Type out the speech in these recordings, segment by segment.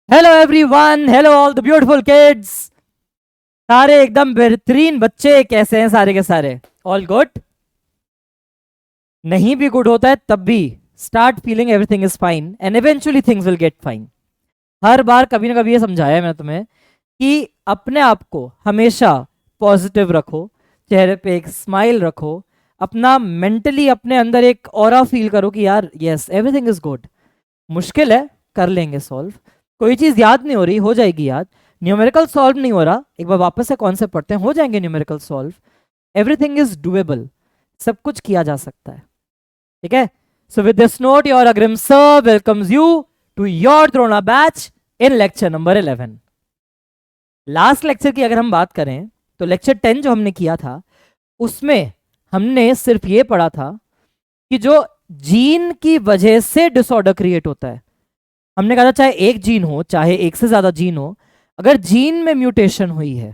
Hello everyone, hello all the beautiful kids. सारे एकदम बेहतरीन बच्चे कैसे हैं? सारे के सारे ऑल गुड? नहीं भी गुड होता है तब भी start feeling everything is fine and eventually things will get fine. हर बार कभी ना कभी ये समझाया है मैंने तुम्हें कि अपने आप को हमेशा पॉजिटिव रखो, चेहरे पे एक स्माइल रखो, अपना मेंटली अपने अंदर एक ऑरा फील करो कि यार यस एवरीथिंग इज गुड। मुश्किल है, कर लेंगे सॉल्व। कोई चीज याद नहीं हो रही, हो जाएगी याद। न्यूमेरिकल सॉल्व नहीं हो रहा, एक बार वापस से कॉन्सेप्ट पढ़ते हैं, हो जाएंगे numerical solve. Everything is doable, सब कुछ किया जा सकता है। ठीक है। So with this note your Agrim sir welcomes you to your Drona batch in lecture number 11। Last lecture की अगर हम बात करें तो लेक्चर 10 जो हमने किया था उसमें हमने सिर्फ ये पढ़ा था कि जो जीन की वजह से डिसऑर्डर क्रिएट होता है। हमने कहा था चाहे एक जीन हो चाहे एक से ज्यादा जीन हो, अगर जीन में म्यूटेशन हुई है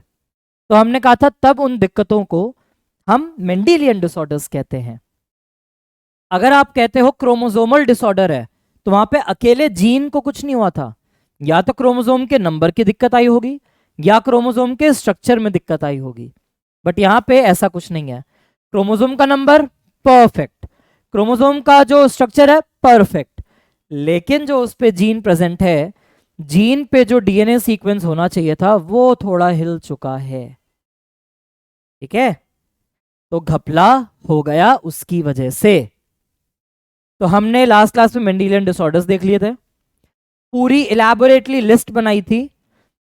तो हमने कहा था तब उन दिक्कतों को हम मेंडेलियन डिसऑर्डर्स कहते हैं। अगर आप कहते हो क्रोमोसोमल डिसऑर्डर है तो वहां पे अकेले जीन को कुछ नहीं हुआ था, या तो क्रोमोसोम के नंबर की दिक्कत आई होगी या क्रोमोसोम के स्ट्रक्चर में दिक्कत आई होगी। बट यहाँ पे ऐसा कुछ नहीं है। क्रोमोसोम का नंबर परफेक्ट, क्रोमोसोम का जो स्ट्रक्चर है परफेक्ट, लेकिन जो उस पे जीन प्रेजेंट है, जीन पे जो डीएनए सीक्वेंस होना चाहिए था वो थोड़ा हिल चुका है। ठीक है, तो घपला हो गया उसकी वजह से। तो हमने लास्ट क्लास में मेंडेलियन डिसऑर्डर्स देख लिए थे, पूरी इलैबोरेटली लिस्ट बनाई थी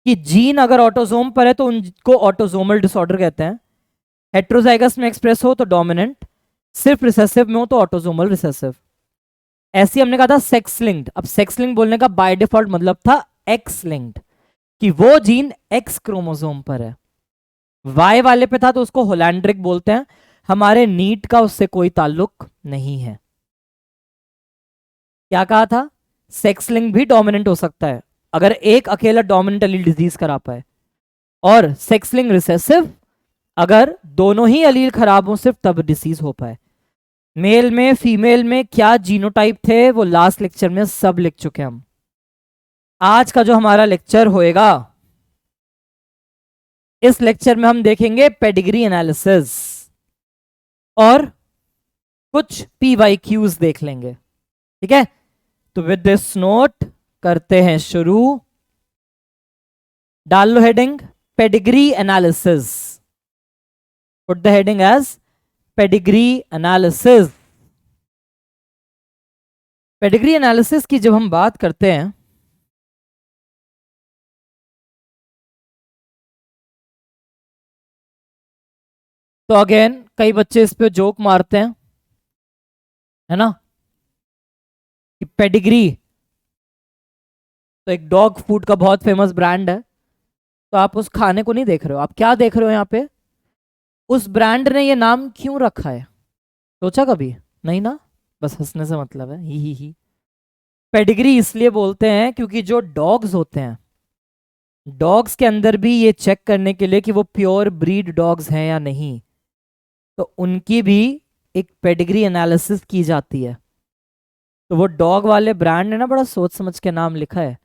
कि जीन अगर ऑटोसोम पर है तो उनको ऑटोसोमल डिसऑर्डर कहते हैं। हेट्रोजाइगस में एक्सप्रेस हो तो डोमिनेंट, सिर्फ रिसेसिव में हो तो ऑटोसोमल रिसेसिव। ऐसे हमने कहा था सेक्स लिंक्ड। अब सेक्स लिंक्ड बोलने का बाय डिफॉल्ट मतलब था एक्स लिंक्ड, कि वो जीन एक्स क्रोमोसोम पर है। वाई वाले पे था तो उसको होलैंड्रिक बोलते हैं। हमारे नीट का उससे कोई ताल्लुक नहीं है। क्या कहा था? सेक्स लिंक भी डोमिनेंट हो सकता है अगर एक अकेला डोमिनेंट अलील डिजीज करा पाए, और सेक्स लिंक रिसेसिव अगर दोनों ही अलील खराब हो सिर्फ तब डिसीज हो पाए। मेल में फीमेल में क्या जीनोटाइप थे वो लास्ट लेक्चर में सब लिख चुके हम। आज का जो हमारा लेक्चर होएगा, इस लेक्चर में हम देखेंगे पेडिग्री एनालिसिस और कुछ PYQs देख लेंगे। ठीक है, तो विद दिस नोट करते हैं शुरू। डाल लो heading pedigree analysis, put the heading as pedigree analysis. Pedigree analysis की जब हम बात करते हैं तो अगेन कई बच्चे इस पे जोक मारते हैं, है ना, कि पेडिग्री तो एक डॉग फूड का बहुत फेमस ब्रांड है। तो आप उस खाने को नहीं देख रहे हो, आप क्या देख रहे हो यहाँ पे? उस ब्रांड ने ये नाम क्यों रखा है? सोचा कभी? नहीं ना, बस हंसने से मतलब है, ही। पेडिग्री इसलिए बोलते हैं क्योंकि जो डॉग्स होते हैं, डॉग्स के अंदर भी ये चेक करने के लिए कि वो प्योर ब्रीड डॉग्स हैं या नहीं, तो उनकी भी एक पेडिग्री एनालिसिस की जाती है। तो वो डॉग वाले ब्रांड ने ना बड़ा सोच समझ के नाम लिखा है।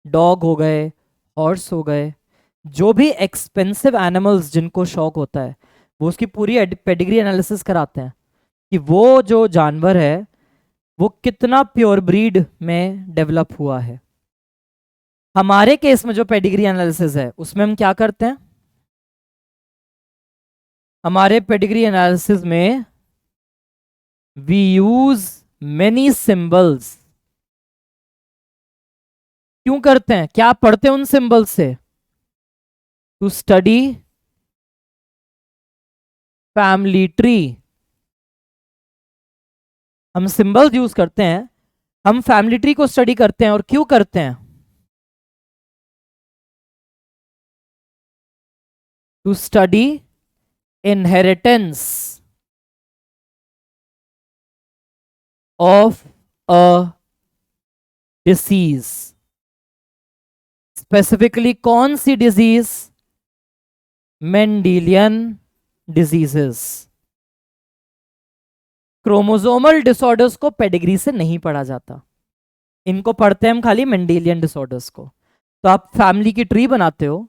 डॉग हो गए, हॉर्स हो गए, जो भी एक्सपेंसिव एनिमल्स जिनको शौक होता है वो उसकी पूरी पेडिग्री एनालिसिस कराते हैं कि वो जो जानवर है वो कितना प्योर ब्रीड में डेवलप हुआ है। हमारे केस में जो पेडिग्री एनालिसिस है उसमें हम क्या करते हैं? हमारे पेडिग्री एनालिसिस में वी यूज मेनी सिंबल्स। क्यों करते हैं, क्या पढ़ते हैं उन सिंबल्स से? To study family tree. हम सिंबल्स यूज करते हैं, हम फैमिली ट्री को स्टडी करते हैं। और क्यों करते हैं? To study inheritance of a disease. Specifically कौन सी disease? Mendelian diseases. Chromosomal disorders को पेडिग्री से नहीं पढ़ा जाता, इनको पढ़ते हैं हम खाली मेंडेलियन डिसऑर्डर्स को। तो आप फैमिली की ट्री बनाते हो,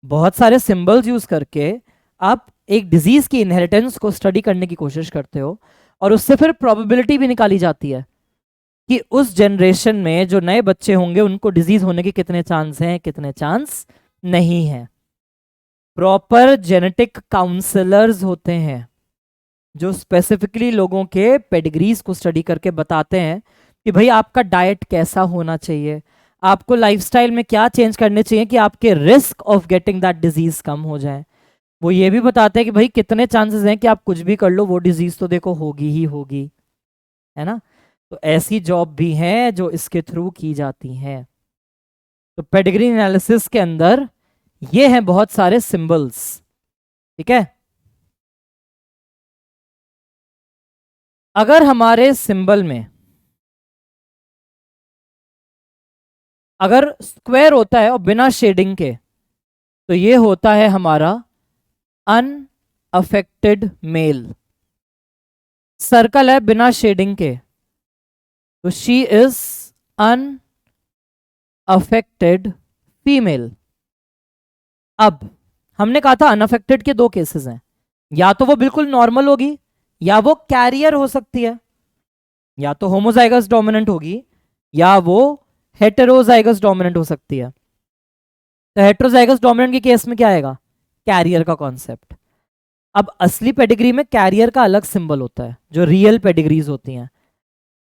बहुत सारे सिंबल्स यूज करके आप एक डिजीज की इनहेरिटेंस को स्टडी करने की कोशिश करते हो, और उससे फिर प्रोबेबिलिटी भी निकाली जाती है कि उस जनरेशन में जो नए बच्चे होंगे उनको डिजीज होने के कितने चांस हैं, कितने चांस नहीं हैं। प्रॉपर जेनेटिक काउंसलर्स होते हैं जो स्पेसिफिकली लोगों के पेडिग्रीज को स्टडी करके बताते हैं कि भाई आपका डाइट कैसा होना चाहिए, आपको लाइफस्टाइल में क्या चेंज करने चाहिए कि आपके risk of getting that disease कम हो जाए। वो ये भी बताते हैं कि भाई कितने चांसेस हैं कि आप कुछ भी कर लो वो डिजीज तो देखो होगी ही होगी, है ना। तो ऐसी जॉब भी हैं जो इसके थ्रू की जाती हैं। तो पेडिग्री एनालिसिस के अंदर ये हैं बहुत सारे सिंबल्स, ठीक है। अगर हमारे सिंबल में अगर स्क्वायर होता है और बिना शेडिंग के, तो ये होता है हमारा अनअफेक्टेड मेल। सर्कल है बिना शेडिंग के, तो शी इज अनअफेक्टेड फीमेल। अब हमने कहा था अनअफेक्टेड के दो केसेस हैं, या तो वो बिल्कुल नॉर्मल होगी या वो कैरियर हो सकती है, या तो होमोजाइगस डोमिनेंट होगी या वो हेटेरोजाइगस डोमिनेंट हो सकती है। तो हेटेरोजाइगस डोमिनेंट के केस में क्या आएगा, कैरियर का कॉन्सेप्ट। अब असली पेडिग्री में कैरियर का अलग सिंबल होता है जो रियल पेडिग्रीज होती हैं।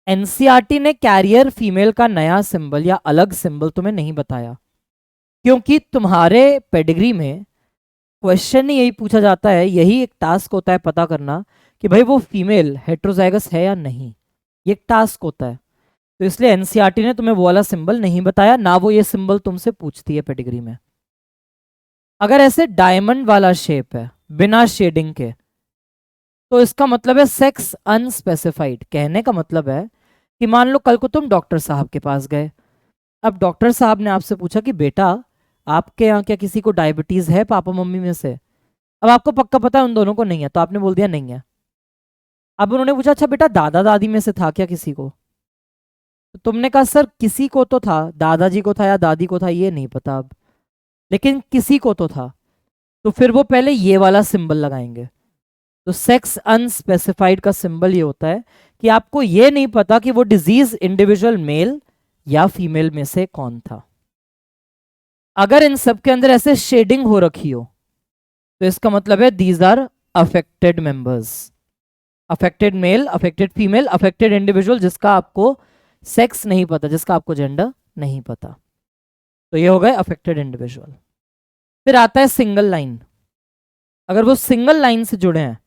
एनसीईआरटी ने कैरियर फीमेल का नया सिंबल या अलग सिंबल तुम्हें नहीं बताया, क्योंकि तुम्हारे पेडिग्री में क्वेश्चन ही यही पूछा जाता है, यही एक टास्क होता है पता करना कि भाई वो फीमेल हेटेरोजाइगस है या नहीं, ये एक टास्क होता है। तो इसलिए एनसीईआरटी ने तुम्हें वो वाला सिंबल नहीं बताया, ना वो ये सिंबल तुमसे पूछती है पेडिग्री में। अगर ऐसे डायमंड वाला शेप है बिना शेडिंग के, तो इसका मतलब है सेक्स अनस्पेसिफाइड। कहने का मतलब है कि मान लो कल को तुम डॉक्टर साहब के पास गए, अब डॉक्टर साहब ने आपसे पूछा कि बेटा आपके यहाँ क्या किसी को डायबिटीज है पापा मम्मी में से। अब आपको पक्का पता है उन दोनों को नहीं है, तो आपने बोल दिया नहीं है। अब उन्होंने पूछा अच्छा बेटा दादा दादी में से था क्या किसी को, तो तुमने कहा सर किसी को तो था, दादाजी को था या दादी को था ये नहीं पता अब, लेकिन किसी को तो था। तो फिर वो पहले ये वाला सिंबल लगाएंगे। तो सेक्स अनस्पेसिफाइड का सिंबल ये होता है कि आपको ये नहीं पता कि वो डिजीज इंडिविजुअल मेल या फीमेल में से कौन था। अगर इन सब के अंदर ऐसे शेडिंग हो रखी हो, तो इसका मतलब है these are affected members. Affected male, affected female, affected individual जिसका आपको सेक्स नहीं पता, जिसका आपको जेंडर नहीं पता, तो ये हो गए अफेक्टेड इंडिविजुअल। फिर आता है सिंगल लाइन। अगर वो सिंगल लाइन से जुड़े हैं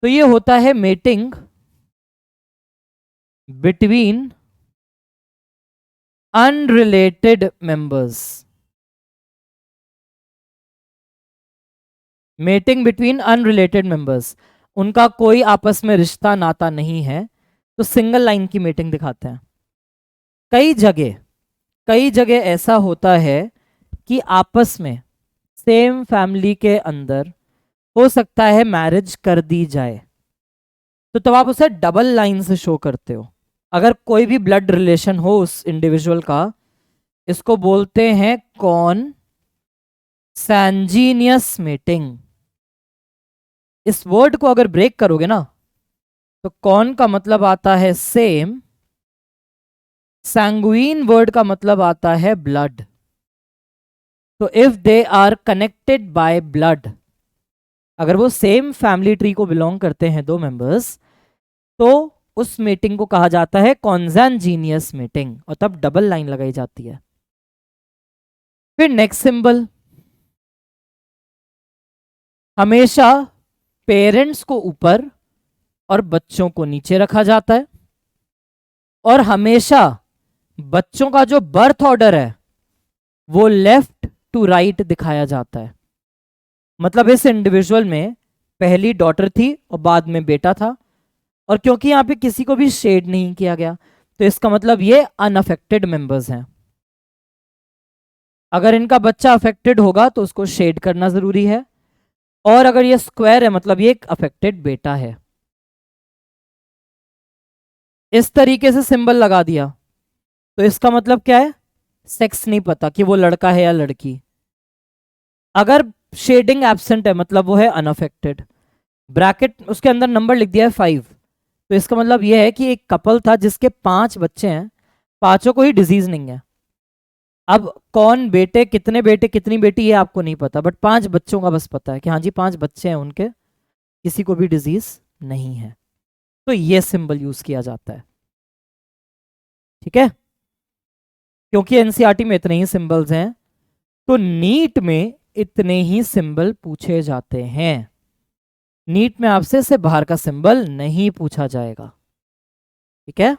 तो ये होता है mating between unrelated members. Mating between unrelated members, उनका कोई आपस में रिश्ता नाता नहीं है, तो सिंगल लाइन की मीटिंग दिखाते हैं। कई जगह ऐसा होता है कि आपस में सेम फैमिली के अंदर हो सकता है मैरिज कर दी जाए, तो तब आप उसे डबल लाइन से शो करते हो। अगर कोई भी ब्लड रिलेशन हो उस इंडिविजुअल का, इसको बोलते हैं कौन सैंजीनियस मीटिंग। इस वर्ड को अगर ब्रेक करोगे ना, तो कौन का मतलब आता है सेम, सैंगुइन वर्ड का मतलब आता है ब्लड। तो if they are connected by blood, अगर वो सेम फैमिली ट्री को बिलोंग करते हैं दो मेंबर्स, तो उस मीटिंग को कहा जाता है कॉन्सैंजीनियस मीटिंग, और तब डबल लाइन लगाई जाती है। फिर नेक्स्ट सिंबल, हमेशा पेरेंट्स को ऊपर और बच्चों को नीचे रखा जाता है, और हमेशा बच्चों का जो बर्थ ऑर्डर है वो लेफ्ट टू राइट दिखाया जाता है। मतलब इस इंडिविजुअल में पहली डॉटर थी और बाद में बेटा था, और क्योंकि यहाँ पे किसी को भी शेड नहीं किया गया, तो इसका मतलब ये अनअफेक्टेड मेंबर्स हैं। अगर इनका बच्चा अफेक्टेड होगा तो उसको शेड करना जरूरी है, और अगर ये स्क्वायर है मतलब ये एक अफेक्टेड बेटा है। इस तरीके से सिंबल लगा दिया, तो इसका मतलब क्या है, सेक्स नहीं पता कि वो लड़का है या लड़की। अगर शेडिंग एब्सेंट है मतलब वो है अनअफेक्टेड। ब्रैकेट उसके अंदर नंबर लिख दिया है 5, तो इसका मतलब ये है कि एक कपल था जिसके 5 बच्चे हैं, पांचों को ही डिजीज नहीं है। अब कौन बेटे कितनी बेटी ये आपको नहीं पता, बट 5 बच्चों का बस पता है कि हाँ जी 5 बच्चे हैं उनके, किसी को भी डिजीज नहीं है। तो ये सिंबल यूज किया जाता है, ठीक है। क्योंकि एनसीईआरटी में इतने ही सिंबल्स हैं, तो नीट में इतने ही सिंबल पूछे जाते हैं। नीट में आपसे से बाहर का सिंबल नहीं पूछा जाएगा, ठीक है।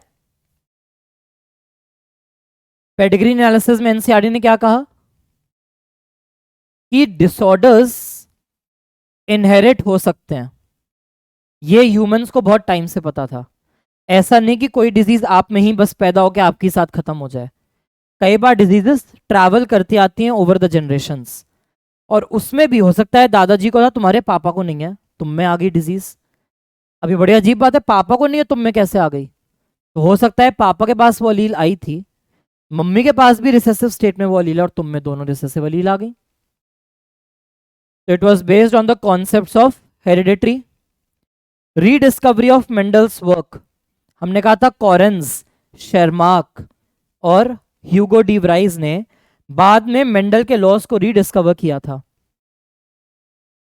पेडिग्री एनालिसिस में एनसीईआरटी ने क्या कहा कि डिसऑर्डर्स इनहेरिट हो सकते हैं। ये ह्यूमंस को बहुत टाइम से पता था। ऐसा नहीं कि कोई डिजीज आप में ही बस पैदा होकर आपके साथ खत्म हो जाए। कई बार डिजीजेस ट्रैवल करती आती हैं ओवर द जनरेशंस, और उसमें भी हो सकता है दादाजी को था, तुम्हारे पापा को नहीं है, तुम में आ गई डिजीज। अभी बड़ी अजीब बात है, पापा को नहीं है तुम में कैसे आ गई? तो हो सकता है पापा के पास वो अलील आई थी, मम्मी के पास भी रिसेसिव स्टेट में वो अलील है, और तुम में दोनों रिसेसिव अलील आ गई। It was based on the concept of hereditary. Rediscovery of Mendel's work, हमने कहा था कॉरेंस, शेरमार्क और ह्यूगो डी व्राइज ने बाद में मेंडल के लॉस को रीडिस्कवर किया था।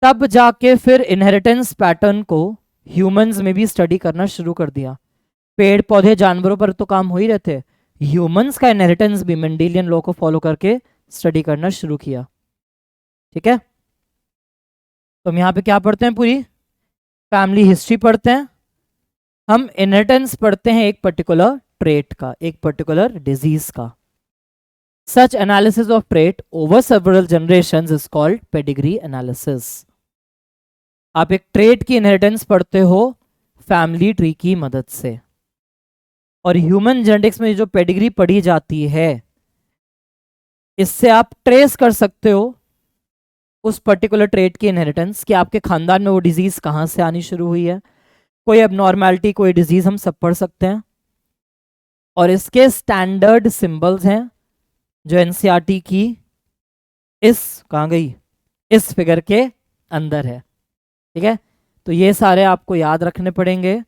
तब जाके फिर इनहेरिटेंस पैटर्न को ह्यूमंस में भी स्टडी करना शुरू कर दिया। पेड़ पौधे जानवरों पर तो काम हो ही रहे थे, ह्यूमंस का इनहेरिटेंस भी मेंडेलियन लॉ को फॉलो करके स्टडी करना शुरू किया, ठीक है। तो हम यहाँ पे क्या पढ़ते हैं, पूरी फैमिली हिस्ट्री पढ़ते हैं, हम इनहेरिटेंस पढ़ते हैं एक पर्टिकुलर ट्रेट का, एक पर्टिकुलर डिजीज का। Such analysis of trait over several generations is called pedigree analysis. आप एक ट्रेट की इनहेरिटेंस पढ़ते हो फैमिली ट्री की मदद से, और ह्यूमन जेनेटिक्स में जो पेडिग्री पढ़ी जाती है, इससे आप ट्रेस कर सकते हो उस पर्टिकुलर ट्रेट की इनहेरिटेंस, कि आपके खानदान में वो डिजीज कहाँ से आनी शुरू हुई है, कोई एबनॉर्मैलिटी, कोई डिजीज, हम सब पढ़ सकते हैं। और इसके स्टैंडर्ड सिंबल्स हैं जो एनसीईआरटी की इस कहाँ गई, इस फिगर के अंदर है, ठीक है। तो ये सारे आपको याद रखने पड़ेंगे,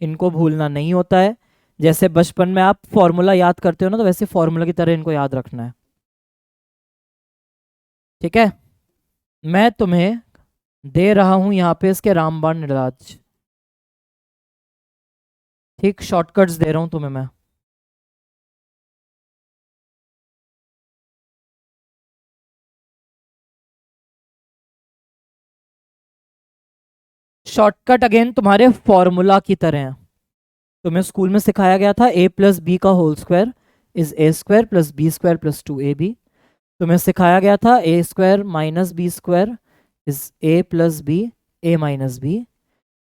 इनको भूलना नहीं होता है। जैसे बचपन में आप फॉर्मूला याद करते हो ना, तो वैसे फॉर्मूला की तरह इनको याद रखना है, ठीक है। मैं तुम्हें दे रहा हूं यहाँ पे इसके रामबाण निर्दाज, ठीक, शॉर्टकट्स दे रहा हूं तुम्हें मैं। शॉर्टकट अगेन तुम्हारे फॉर्मूला की तरह है। तुम्हें स्कूल में सिखाया गया था a प्लस बी का whole square is A square plus B square plus 2ab। तुम्हें सिखाया गया था A square minus B square is A plus B A minus B.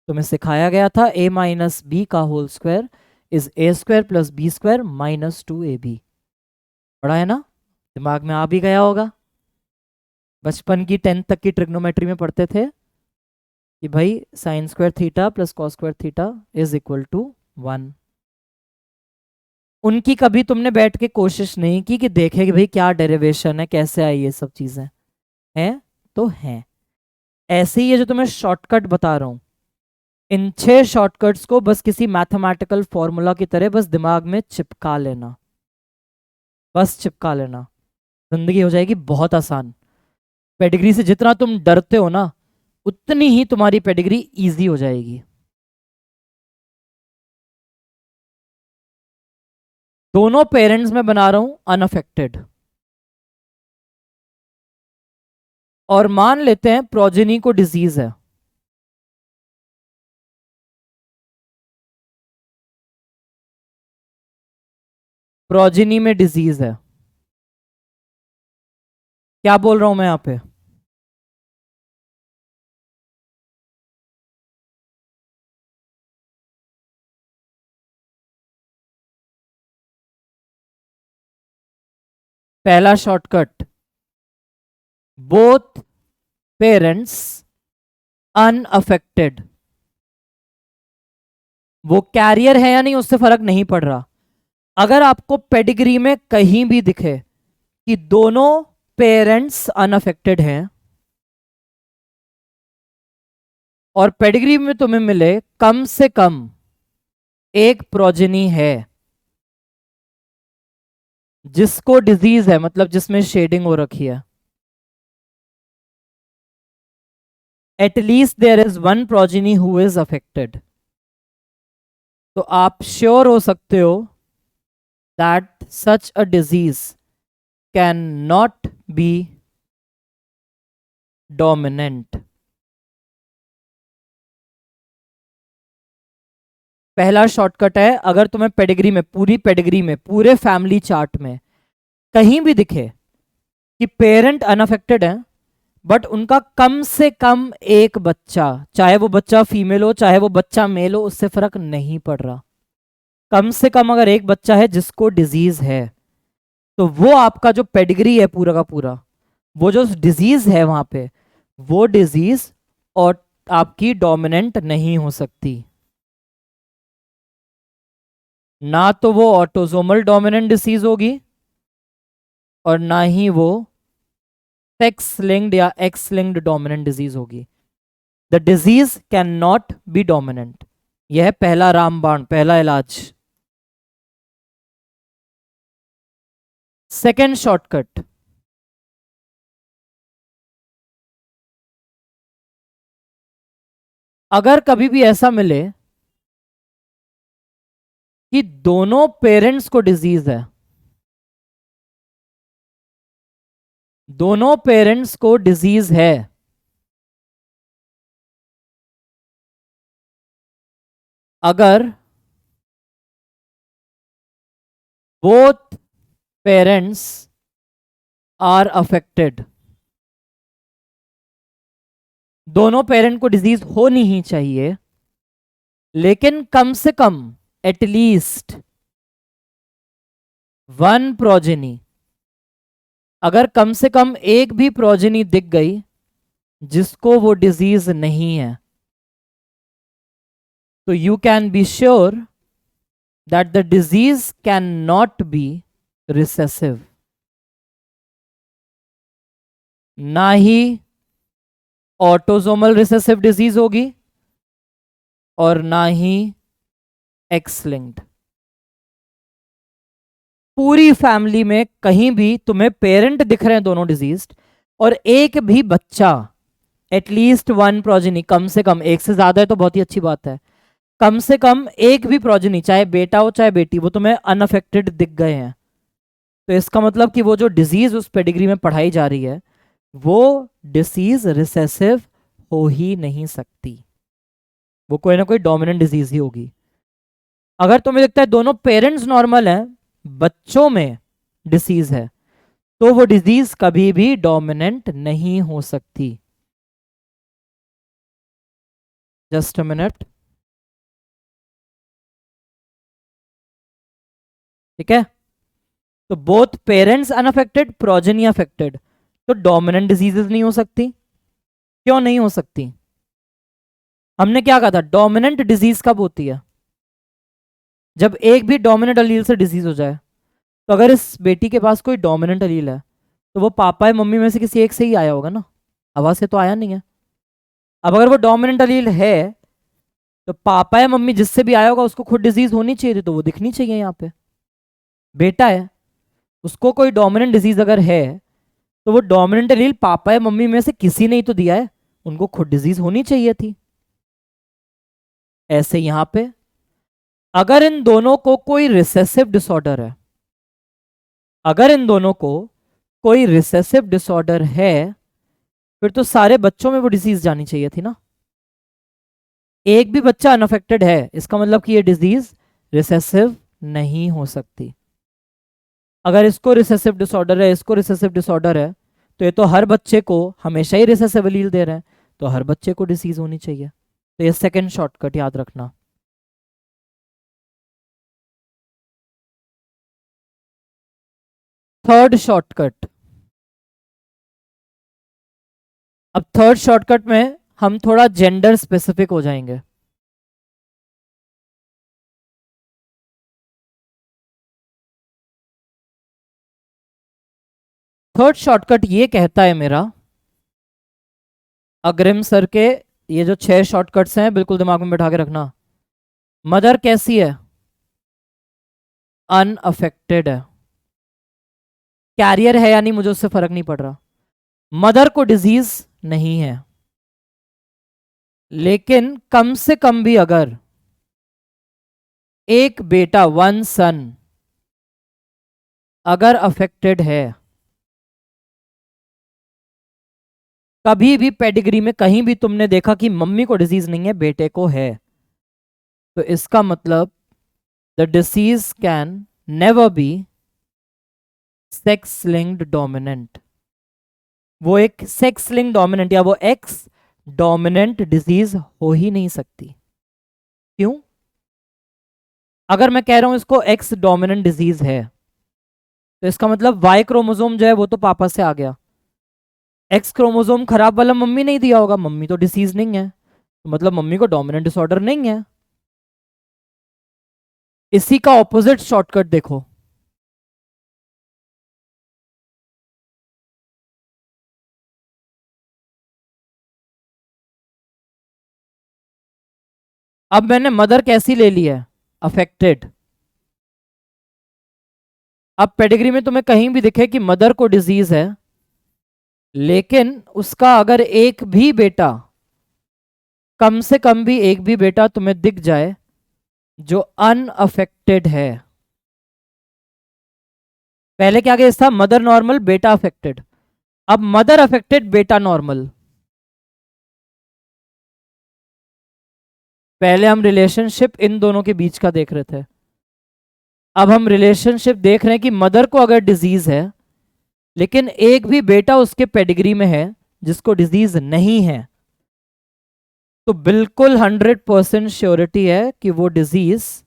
तुम्हें सिखाया गया था a माइनस बी का whole square is A square plus B square minus 2ab। पढ़ा है ना, दिमाग में आ भी गया होगा। बचपन की 10th तक की ट्रिग्नोमेट्री में पढ़ते थे कि भाई sine square theta plus cos square theta is equal to 1। उनकी कभी तुमने बैठ के कोशिश नहीं की कि देखे कि भाई क्या डेरिवेशन है, कैसे आई ये सब चीजें हैं, तो हैं। ऐसे ही ये जो तुम्हें शॉर्टकट बता रहा हूं, इन 6 शॉर्टकट्स को बस किसी मैथमेटिकल फॉर्मूला की तरह बस दिमाग में चिपका लेना, बस चिपका लेना, जिंदगी हो जाएगी बहुत आसान। पेडिग्री से जितना तुम डरते हो ना, उतनी ही तुम्हारी पेडिग्री इजी हो जाएगी। दोनों पेरेंट्स में बना रहा हूं अनअफेक्टेड, और मान लेते हैं प्रोजेनी को डिजीज है। प्रोजेनी में डिजीज है, क्या बोल रहा हूं मैं यहां पे? पहला शॉर्टकट, बोथ पेरेंट्स अनअफेक्टेड। वो कैरियर है या नहीं उससे फर्क नहीं पड़ रहा। अगर आपको पेडिग्री में कहीं भी दिखे कि दोनों पेरेंट्स अनअफेक्टेड हैं और पेडिग्री में तुम्हें मिले कम से कम एक प्रोजेनी है जिसको डिजीज है, मतलब जिसमें शेडिंग हो रखी है। At least there is one progeny who is affected. तो आप श्योर हो सकते हो that such a disease can not be dominant. पहला शॉर्टकट है, अगर तुम्हें पेडिग्री में, पूरी पेडिग्री में, पूरे फैमिली चार्ट में कहीं भी दिखे कि पेरेंट अनअफेक्टेड है बट उनका कम से कम एक बच्चा, चाहे वो बच्चा फीमेल हो चाहे वो बच्चा मेल हो, उससे फर्क नहीं पड़ रहा, कम से कम अगर एक बच्चा है जिसको डिजीज है, तो वो आपका जो पेडिग्री है पूरा का पूरा, वो जो डिजीज है वहां पे, वो डिजीज और आपकी डोमिनेंट नहीं हो सकती। ना तो वो ऑटोसोमल डोमिनेंट डिसीज होगी और ना ही वो सेक्स लिंक्ड या एक्स लिंक्ड डोमिनेंट डिजीज होगी। The disease can not be dominant. यह है पहला रामबाण, पहला इलाज। सेकेंड शॉर्टकट, अगर कभी भी ऐसा मिले कि दोनों पेरेंट्स को डिजीज है, दोनों पेरेंट्स को डिजीज है, अगर बोथ पेरेंट्स आर अफेक्टेड, दोनों पेरेंट को डिजीज होनी ही चाहिए, लेकिन कम से कम एटलीस्ट वन प्रोजेनी, अगर कम से कम एक भी प्रोजेनी दिख गई जिसको वो डिजीज नहीं है, तो you can be sure that the disease can not be recessive. ना ही ऑटोसोमल रिसेसिव डिजीज होगी और ना ही एक्स लिंक्ड। पूरी फैमिली में कहीं भी तुम्हें पेरेंट दिख रहे हैं दोनों डिजीज्ड और एक भी बच्चा, एटलीस्ट वन प्रोजेनी, कम से कम, एक से ज्यादा है तो बहुत ही अच्छी बात है, कम से कम एक भी प्रोजेनी, चाहे बेटा हो चाहे बेटी, वो तुम्हें अनअफेक्टेड दिख गए हैं, तो इसका मतलब कि वो जो डिजीज उस पेडिग्री में पढ़ाई जा रही है वो डिसीज रिसेसिव हो ही नहीं सकती, वो कोई ना कोई डोमिनेंट डिजीज ही होगी। अगर तुम्हें लगता है दोनों पेरेंट्स नॉर्मल हैं, बच्चों में डिसीज है, तो वो डिजीज कभी भी डोमिनेंट नहीं हो सकती। जस्ट अ मिनट, ठीक है। तो both parents unaffected, progeny affected, तो डोमिनेंट डिजीजेस नहीं हो सकती। क्यों नहीं हो सकती? हमने क्या कहा था, डोमिनेंट डिजीज कब होती है? जब एक भी डोमिनेंट अलील से डिजीज हो जाए। तो अगर इस बेटी के पास कोई डोमिनेंट अलील है तो वो पापा या मम्मी में से किसी एक से ही आया होगा ना, हवा से तो आया नहीं है। अब अगर वो डोमिनेंट अलील है तो पापा या मम्मी जिससे भी आया होगा उसको खुद डिजीज होनी चाहिए थी, तो वो दिखनी चाहिए यहाँ पे। बेटा है, उसको कोई डोमिनेंट डिजीज अगर है तो वो डोमिनेंट एलील पापा या मम्मी में से किसी ने ही तो दिया है, उनको खुद डिजीज होनी चाहिए थी। ऐसे यहां पे अगर इन दोनों को कोई रिसेसिव डिसऑर्डर है, अगर इन दोनों को कोई रिसेसिव डिसऑर्डर है, फिर तो सारे बच्चों में वो डिजीज जानी चाहिए थी ना। एक भी बच्चा अनअफेक्टेड है, इसका मतलब कि ये डिजीज रिसेसिव नहीं हो सकती। अगर इसको रिसेसिव डिसऑर्डर है, इसको रिसेसिव डिसऑर्डर है, तो ये तो हर बच्चे को हमेशा ही रिसेसिव एलील दे रहे हैं, तो हर बच्चे को डिसीज होनी चाहिए। तो ये सेकंड शॉर्टकट याद रखना। थर्ड शॉर्टकट, अब थर्ड शॉर्टकट में हम थोड़ा जेंडर स्पेसिफिक हो जाएंगे। थर्ड शॉर्टकट ये कहता है मेरा, अग्रिम सर के ये जो 6 शॉर्टकट्स हैं बिल्कुल दिमाग में बैठा के रखना। मदर कैसी है? अनअफेक्टेड है। कैरियर है या नहीं मुझे उससे फर्क नहीं पड़ रहा, मदर को डिजीज नहीं है। लेकिन कम से कम भी अगर एक बेटा, वन सन अगर अफेक्टेड है, कभी भी पेडिग्री में कहीं भी तुमने देखा कि मम्मी को डिजीज नहीं है बेटे को है, तो इसका मतलब the disease can never B sex linked dominant. वो एक सेक्स लिंक्ड डोमिनेंट या वो एक्स डोमिनेंट डिजीज हो ही नहीं सकती। क्यों? अगर मैं कह रहा हूं इसको एक्स डोमिनेंट डिजीज है, तो इसका मतलब वाई क्रोमोसोम जो है वो तो पापा से आ गया, एक्स क्रोमोसोम खराब वाला मम्मी नहीं दिया होगा, मम्मी तो डिसीज नहीं है, तो मतलब मम्मी को डोमिनेंट डिसऑर्डर नहीं है। इसी का ऑपोजिट शॉर्टकट देखो, अब मैंने मदर कैसी ले ली है? अफेक्टेड। अब पेडिग्री में तुम्हें कहीं भी दिखे कि मदर को डिजीज है, लेकिन उसका अगर एक भी बेटा, कम से कम भी एक भी बेटा तुम्हें दिख जाए जो अनअफेक्टेड है। पहले क्या केस था? मदर नॉर्मल बेटा अफेक्टेड, अब मदर अफेक्टेड बेटा नॉर्मल। पहले हम रिलेशनशिप इन दोनों के बीच का देख रहे थे, अब हम रिलेशनशिप देख रहे हैं कि मदर को अगर डिजीज है लेकिन एक भी बेटा उसके पेडिग्री में है जिसको डिजीज नहीं है, तो बिल्कुल 100% श्योरिटी है कि वो डिजीज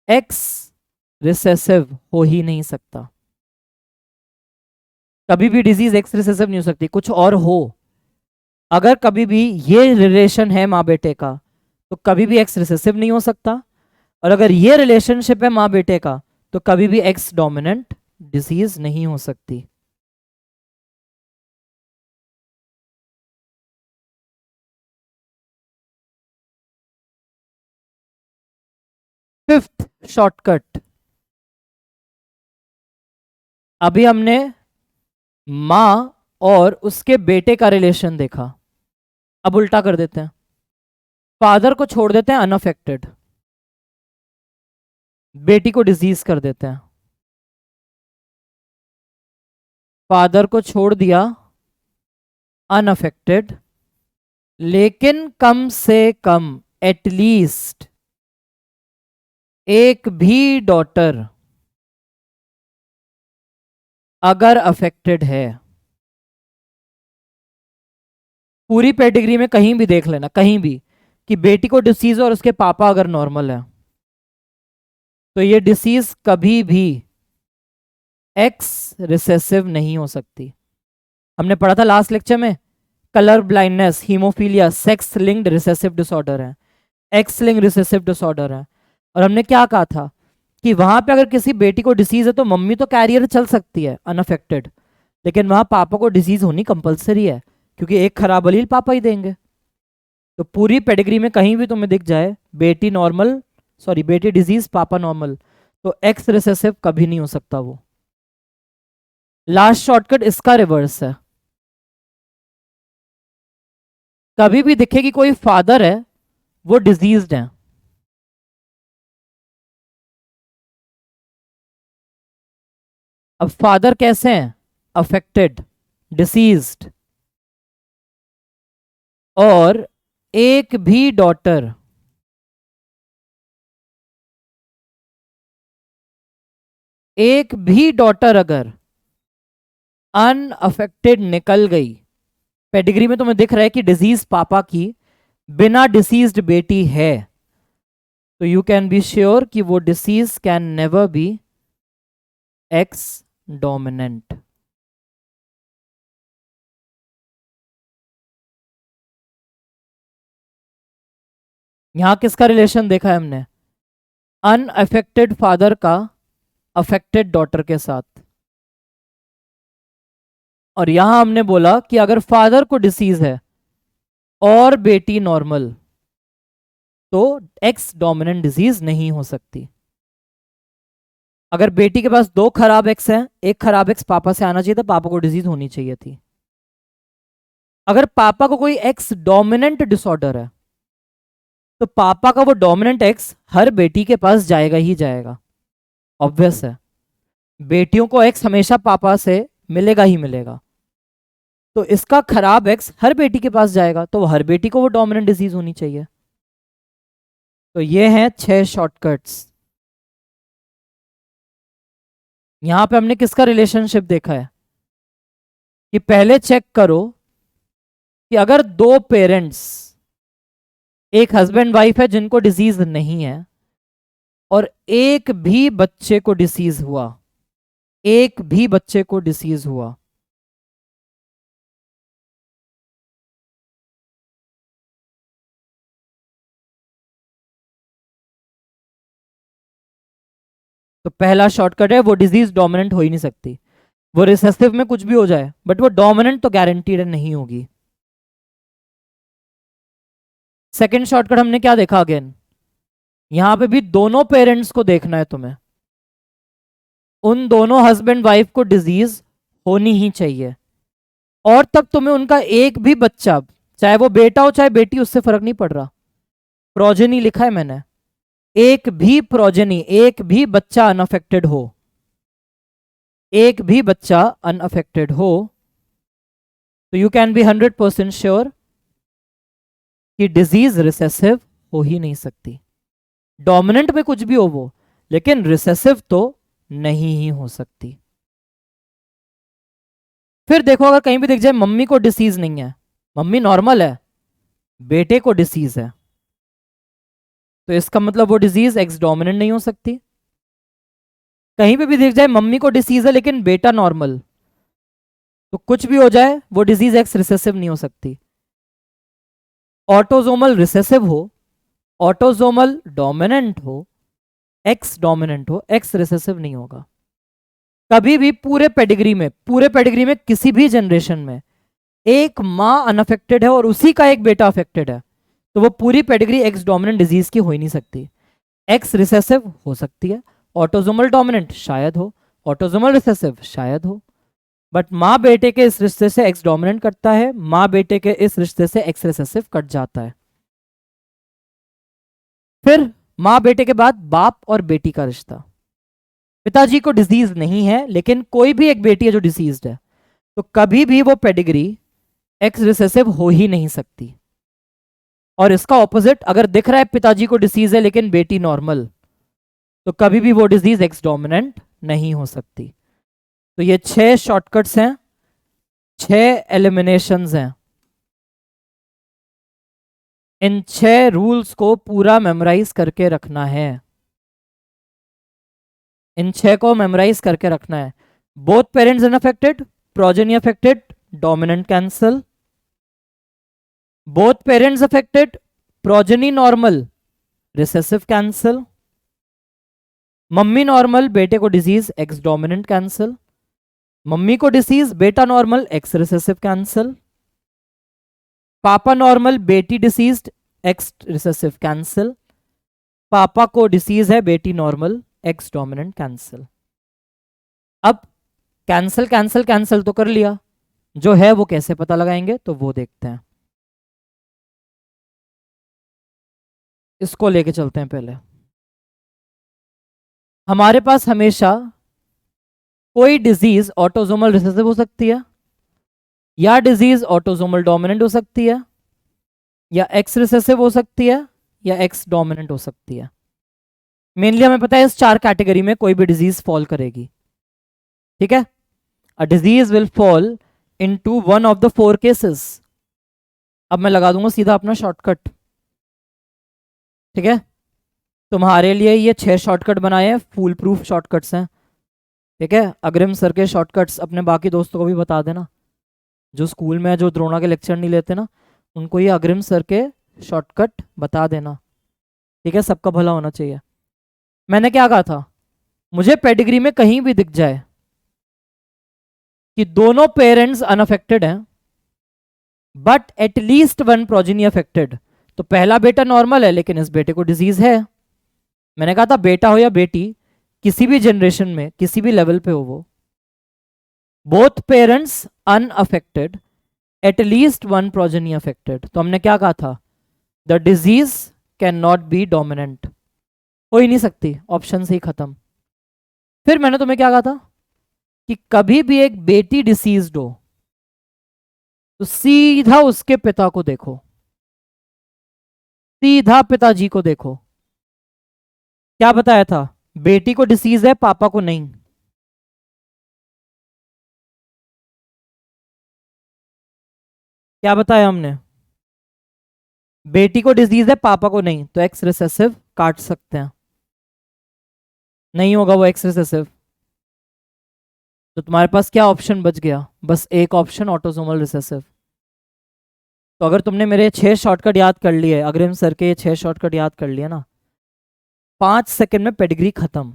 एक्स रिसेसिव हो ही नहीं सकता। कभी भी डिजीज एक्स रिसेसिव नहीं हो सकती, कुछ और हो। अगर कभी भी ये रिलेशन है माँ बेटे का तो कभी भी एक्स रिसेसिव नहीं हो सकता, और अगर ये रिलेशनशिप है माँ बेटे का तो कभी भी एक्स डोमिनेंट डिजीज नहीं हो सकती। फिफ्थ शॉर्टकट, अभी हमने माँ और उसके बेटे का रिलेशन देखा, अब उल्टा कर देते हैं, फादर को छोड़ देते हैं अनअफेक्टेड, बेटी को डिजीज कर देते हैं। फादर को छोड़ दिया अनअफेक्टेड, लेकिन कम से कम एटलीस्ट एक भी डॉटर अगर अफेक्टेड है, पूरी पेडिग्री में कहीं भी देख लेना, कहीं भी कि बेटी को डिसीज और उसके पापा अगर नॉर्मल है, तो ये डिसीज कभी भी एक्स रिसेसिव नहीं हो सकती। हमने पढ़ा था लास्ट लेक्चर में, colour blindness, haemophilia sex linked recessive disorder है, एक्स लिंक्ड रिसेसिव डिसऑर्डर है। और हमने क्या कहा था कि वहां पे अगर किसी बेटी को डिसीज है तो मम्मी तो कैरियर चल सकती है अनअफेक्टेड, लेकिन वहां पापा को डिसीज होनी कंपलसरी है, क्योंकि एक खराब अलील पापा ही देंगे। तो पूरी पेडिग्री में कहीं भी तुम्हें दिख जाए बेटी नॉर्मल, सॉरी बेटी डिजीज पापा नॉर्मल, तो एक्स रिसेसिव कभी नहीं हो सकता वो। लास्ट शॉर्टकट इसका रिवर्स है, कभी भी दिखे कि कोई फादर है वो डिजीज्ड है, अब फादर कैसे हैं? अफेक्टेड, डिसीज्ड, और एक भी डॉटर अगर अनअफेक्टेड निकल गई, पेडिग्री में तुम्हें दिख रहा है कि डिजीज पापा की बिना डिसीज्ड बेटी है, तो यू कैन बी श्योर कि वो disease can never B x dominant. यहां किसका रिलेशन देखा है हमने? अनअफेक्टेड फादर का अफेक्टेड डॉटर के साथ। और यहां हमने बोला कि अगर फादर को डिसीज है और बेटी नॉर्मल, तो एक्स डोमिनेंट डिजीज नहीं हो सकती। अगर बेटी के पास दो खराब एक्स हैं, एक खराब एक्स पापा से आना चाहिए था, पापा को डिजीज होनी चाहिए थी। अगर पापा को कोई एक्स डोमिनेंट डिसऑर्डर है, तो पापा का वो डोमिनेंट एक्स हर बेटी के पास जाएगा ही जाएगा, ऑब्वियस है। बेटियों को एक्स हमेशा पापा से मिलेगा ही मिलेगा, तो इसका खराब एक्स हर बेटी के पास जाएगा, तो हर बेटी को वो डोमिनेंट डिजीज होनी चाहिए। तो ये हैं 6 शॉर्टकट्स। यहां पे हमने किसका रिलेशनशिप देखा है कि पहले चेक करो कि अगर दो पेरेंट्स, एक हस्बैंड वाइफ है जिनको डिजीज नहीं है, और एक भी बच्चे को डिसीज हुआ, एक भी बच्चे को डिसीज हुआ, तो पहला शॉर्टकट है वो डिजीज डोमिनेंट हो ही नहीं सकती। वो रिसेसिव में कुछ भी हो जाए, बट वो डोमिनेंट तो गारंटीड नहीं होगी। सेकंड शॉर्टकट हमने क्या देखा, अगेन यहां पे भी दोनों पेरेंट्स को देखना है तुम्हें, उन दोनों हस्बैंड वाइफ को डिजीज होनी ही चाहिए, और तब तुम्हें उनका एक भी बच्चा, चाहे वो बेटा हो चाहे बेटी, उससे फर्क नहीं पड़ रहा, प्रोजेनी लिखा है मैंने, एक भी प्रोजेनी, एक भी बच्चा अनअफेक्टेड हो, एक भी बच्चा अनअफेक्टेड हो, तो यू कैन बी 100% श्योर कि डिजीज रिसेसिव हो ही नहीं सकती। डोमिनेंट में कुछ भी हो वो, लेकिन रिसेसिव तो नहीं ही हो सकती। फिर देखो, अगर कहीं भी दिख जाए मम्मी को डिसीज नहीं है, मम्मी नॉर्मल है, बेटे को डिसीज है, तो इसका मतलब वो डिजीज एक्स डोमिनेंट नहीं हो सकती। कहीं पे भी दिख जाए मम्मी को डिसीज है लेकिन बेटा नॉर्मल, तो कुछ भी हो जाए वो डिजीज एक्स रिसेसिव नहीं हो सकती। ऑटोजोमल रिसेसिव हो, ऑटोजोमल डोमिनेंट हो, एक्स डोमिनेंट हो, एक्स रिसेसिव नहीं होगा कभी भी। पूरे पेडिग्री में किसी भी जनरेशन में एक माँ अनअफेक्टेड है और उसी का एक बेटा अफेक्टेड है, तो वो पूरी पेडिग्री एक्स डोमिनेंट डिजीज की हो ही नहीं सकती। एक्स रिसेसिव हो सकती है, ऑटोजोमल डोमिनेंट शायद हो, ऑटोजोमल रिसेसिव शायद हो, बट माँ बेटे के इस रिश्ते से एक्स डोमिनेंट कटता है, माँ बेटे के इस रिश्ते से एक्स रिसेसिव कट जाता है। फिर माँ बेटे के बाद बाप और बेटी का रिश्ता, पिताजी को डिजीज नहीं है लेकिन कोई भी एक बेटी है जो डिसीज्ड है, तो कभी भी वो पेडिग्री एक्स रिसेसिव हो ही नहीं सकती। और इसका ऑपोजिट, अगर दिख रहा है पिताजी को डिसीज है लेकिन बेटी नॉर्मल, तो कभी भी वो डिजीज एक्स डोमिनेंट नहीं हो सकती। तो ये 6 शॉर्टकट्स हैं, 6 एलिमिनेशंस हैं। इन 6 रूल्स को पूरा मेमोराइज करके रखना है, इन 6 को मेमोराइज करके रखना है। Both parents unaffected, progeny affected, dominant cancel. Both parents affected, progeny normal, recessive cancel. Mummy normal, बेटे को disease, x dominant cancel. Mummy को डिसीज, बेटा नॉर्मल, एक्स रिसेसिव कैंसल। पापा नॉर्मल, बेटी डिसीज्ड, एक्स रिसेसिव कैंसल। पापा को disease है, बेटी नॉर्मल, एक्स डोमिनेंट कैंसल। अब कैंसल कैंसल कैंसल तो कर लिया, जो है वो कैसे पता लगाएंगे तो वो देखते हैं। इसको लेके चलते हैं। पहले हमारे पास हमेशा कोई डिजीज ऑटोजोमल रिसेसिव हो सकती है, या डिजीज ऑटोजोमल डोमिनेंट हो सकती है, या एक्स रिसेसिव हो सकती है, या एक्स डोमिनेंट हो सकती है। मेनली हमें पता है इस 4 कैटेगरी में कोई भी डिजीज फॉल करेगी, ठीक है। A disease will fall into one of the 4 cases. अब मैं लगा दूंगा सीधा अपना शॉर्टकट, ठीक है। तुम्हारे लिए ये 6 शॉर्टकट बनाए हैं, फुल प्रूफ शॉर्टकट्स हैं, ठीक है। अग्रिम सर के शॉर्टकट्स अपने बाकी दोस्तों को भी बता देना, जो स्कूल में जो द्रोणा के लेक्चर नहीं लेते ना, उनको ये अग्रिम सर के शॉर्टकट बता देना, ठीक है। सबका भला होना चाहिए। मैंने क्या कहा था, मुझे पेडिग्री में कहीं भी दिख जाए कि दोनों पेरेंट्स अनअफेक्टेड हैं but at least one progeny affected, तो पहला बेटा नॉर्मल है लेकिन इस बेटे को डिजीज है। मैंने कहा था बेटा हो या बेटी, किसी भी जनरेशन में किसी भी लेवल पे हो वो, both parents unaffected, at least one progeny affected, तो हमने क्या कहा था, the disease can not be dominant, हो ही नहीं सकती, ऑप्शन से ही खत्म। फिर मैंने तुम्हें क्या कहा था कि कभी भी एक बेटी डिसीज्ड हो तो सीधा उसके पिता को देखो, सीधा पिताजी को देखो। क्या बताया था, बेटी को डिसीज है पापा को नहीं। क्या बताया हमने, बेटी को डिजीज है पापा को नहीं, तो एक्स रिसेसिव काट सकते हैं, नहीं होगा वो एक्स रिसेसिव। तो तुम्हारे पास क्या ऑप्शन बच गया, बस एक ऑप्शन, ऑटोसोमल रिसेसिव। तो अगर तुमने मेरे 6 शॉर्टकट याद कर लिए, अग्रिम सर के 6 शॉर्टकट याद कर लिए ना, 5 सेकंड में पेडिग्री खत्म,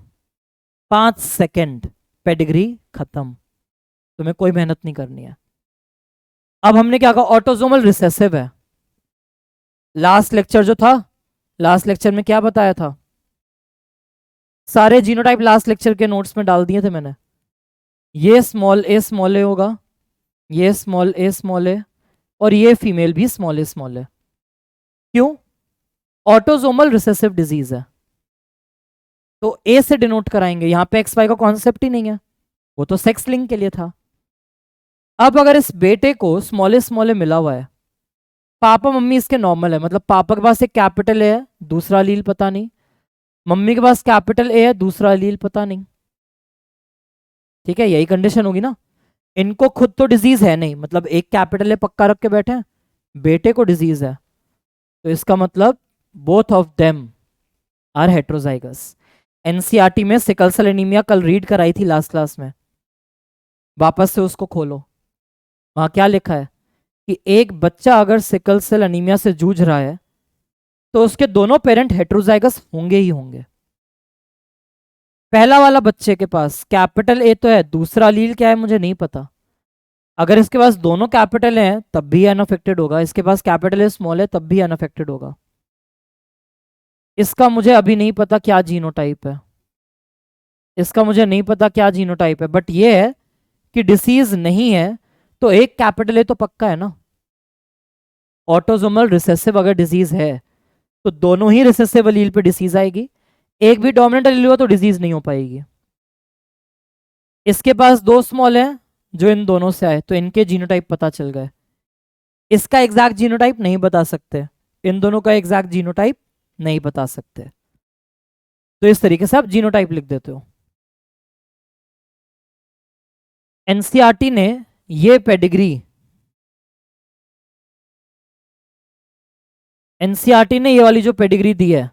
5 सेकंड पेडिग्री खत्म, तुम्हें कोई मेहनत नहीं करनी है। अब हमने क्या कहा, ऑटोसोमल रिसेसिव है। लास्ट लेक्चर जो था, लास्ट लेक्चर में क्या बताया था, सारे जीनोटाइप लास्ट लेक्चर के नोट्स में डाल दिए थे मैंने। ये स्मॉल ए होगा, ये स्मॉल ए, और ये फीमेल भी स्मॉल ए। क्यों, ऑटोसोमल रिसेसिव डिजीज है तो ए से डिनोट कराएंगे, यहां पे एक्स वाई का कॉन्सेप्ट ही नहीं है, वो तो सेक्स लिंक के लिए था। अब अगर इस बेटे को स्मॉल ए मिला हुआ है, पापा मम्मी इसके नॉर्मल है, मतलब पापा के पास एक कैपिटल ए है, दूसरा अलील पता नहीं, मम्मी के पास कैपिटल ए है, दूसरा अलील पता नहीं, ठीक है, यही कंडीशन होगी ना। इनको खुद तो डिजीज है नहीं, मतलब एक कैपिटल ए पक्का रख के बैठे हैं, बेटे को डिजीज है, तो इसका मतलब both of them are heterozygous. NCERT में सिकल सेल एनीमिया कल रीड कराई थी लास्ट क्लास में, वापस से उसको खोलो, वहां क्या लिखा है कि एक बच्चा अगर सिकल सेल एनीमिया से जूझ रहा है तो उसके दोनों पेरेंट हेट्रोजाइगस होंगे ही होंगे। पहला वाला बच्चे के पास कैपिटल ए तो है, दूसरा अलील क्या है मुझे नहीं पता, अगर इसके पास दोनों कैपिटल हैं तब भी अनअफेक्टेड होगा, इसके पास कैपिटल ए स्मॉल है तब भी अनअफेक्टेड होगा। इसका मुझे अभी नहीं पता क्या जीनोटाइप है, इसका मुझे नहीं पता क्या जीनोटाइप है, बट ये है कि डिसीज नहीं है तो एक कैपिटल ए तो पक्का है ना। ऑटोसोमल रिसेसिव अगर डिजीज है तो दोनों ही रिसेसिव अलील पे डिसीज आएगी, एक भी डोमिनेंट अलील हुआ तो डिजीज नहीं हो पाएगी। इसके पास 2 स्मॉल है जो इन दोनों से आए, तो इनके जीनोटाइप पता चल गए। इसका एग्जैक्ट जीनोटाइप नहीं बता सकते, इन दोनों का एग्जैक्ट जीनोटाइप नहीं बता सकते, तो इस तरीके से आप जीनोटाइप लिख देते हो। एनसीईआरटी ने ये पेडिग्री, एनसीईआरटी ने ये वाली जो पेडिग्री दी है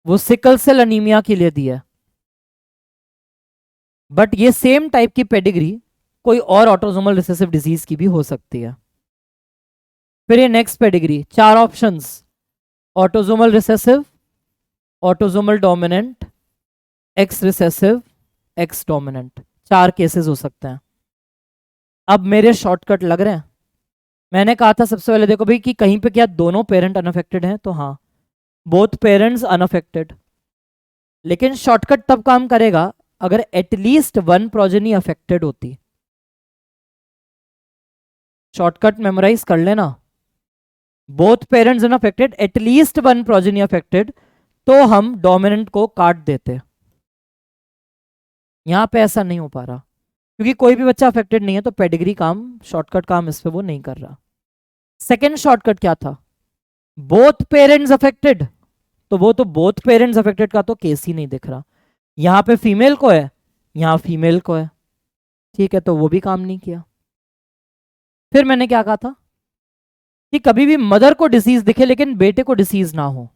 वो सिकल सेल अनीमिया के लिए दी है, बट ये सेम टाइप की पेडिग्री कोई और ऑटोसोमल रिसेसिव डिजीज की भी हो सकती है। फिर ये next pedigree, 4 options, autosomal recessive, autosomal dominant, X recessive, X dominant, 4 cases हो सकते हैं। अब मेरे शॉर्टकट लग रहे हैं, मैंने कहा था सबसे पहले देखो भाई कि कहीं पे क्या दोनों पेरेंट अनअफेक्टेड हैं, तो हाँ बोथ पेरेंट्स अनअफेक्टेड, लेकिन शॉर्टकट तब काम करेगा अगर एटलीस्ट वन प्रोजेनी अफेक्टेड होती। शॉर्टकट मेमोराइज कर लेना, both parents unaffected, at least one progeny affected, तो हम डोमिनेंट को काट देते। यहां पे ऐसा नहीं हो पा रहा क्योंकि कोई भी बच्चा अफेक्टेड नहीं है, तो पेडिग्री काम, शॉर्टकट काम इस पे वो नहीं कर रहा। सेकेंड शॉर्टकट क्या था, बोथ पेरेंट्स अफेक्टेड, तो वो तो बोथ पेरेंट्स अफेक्टेड का तो केस ही नहीं दिख रहा, यहां पे फीमेल को है, यहां फीमेल को है, ठीक है, तो वो भी काम नहीं किया। फिर मैंने क्या कहा था कि कभी भी मदर को डिसीज दिखे लेकिन बेटे को डिसीज ना हो,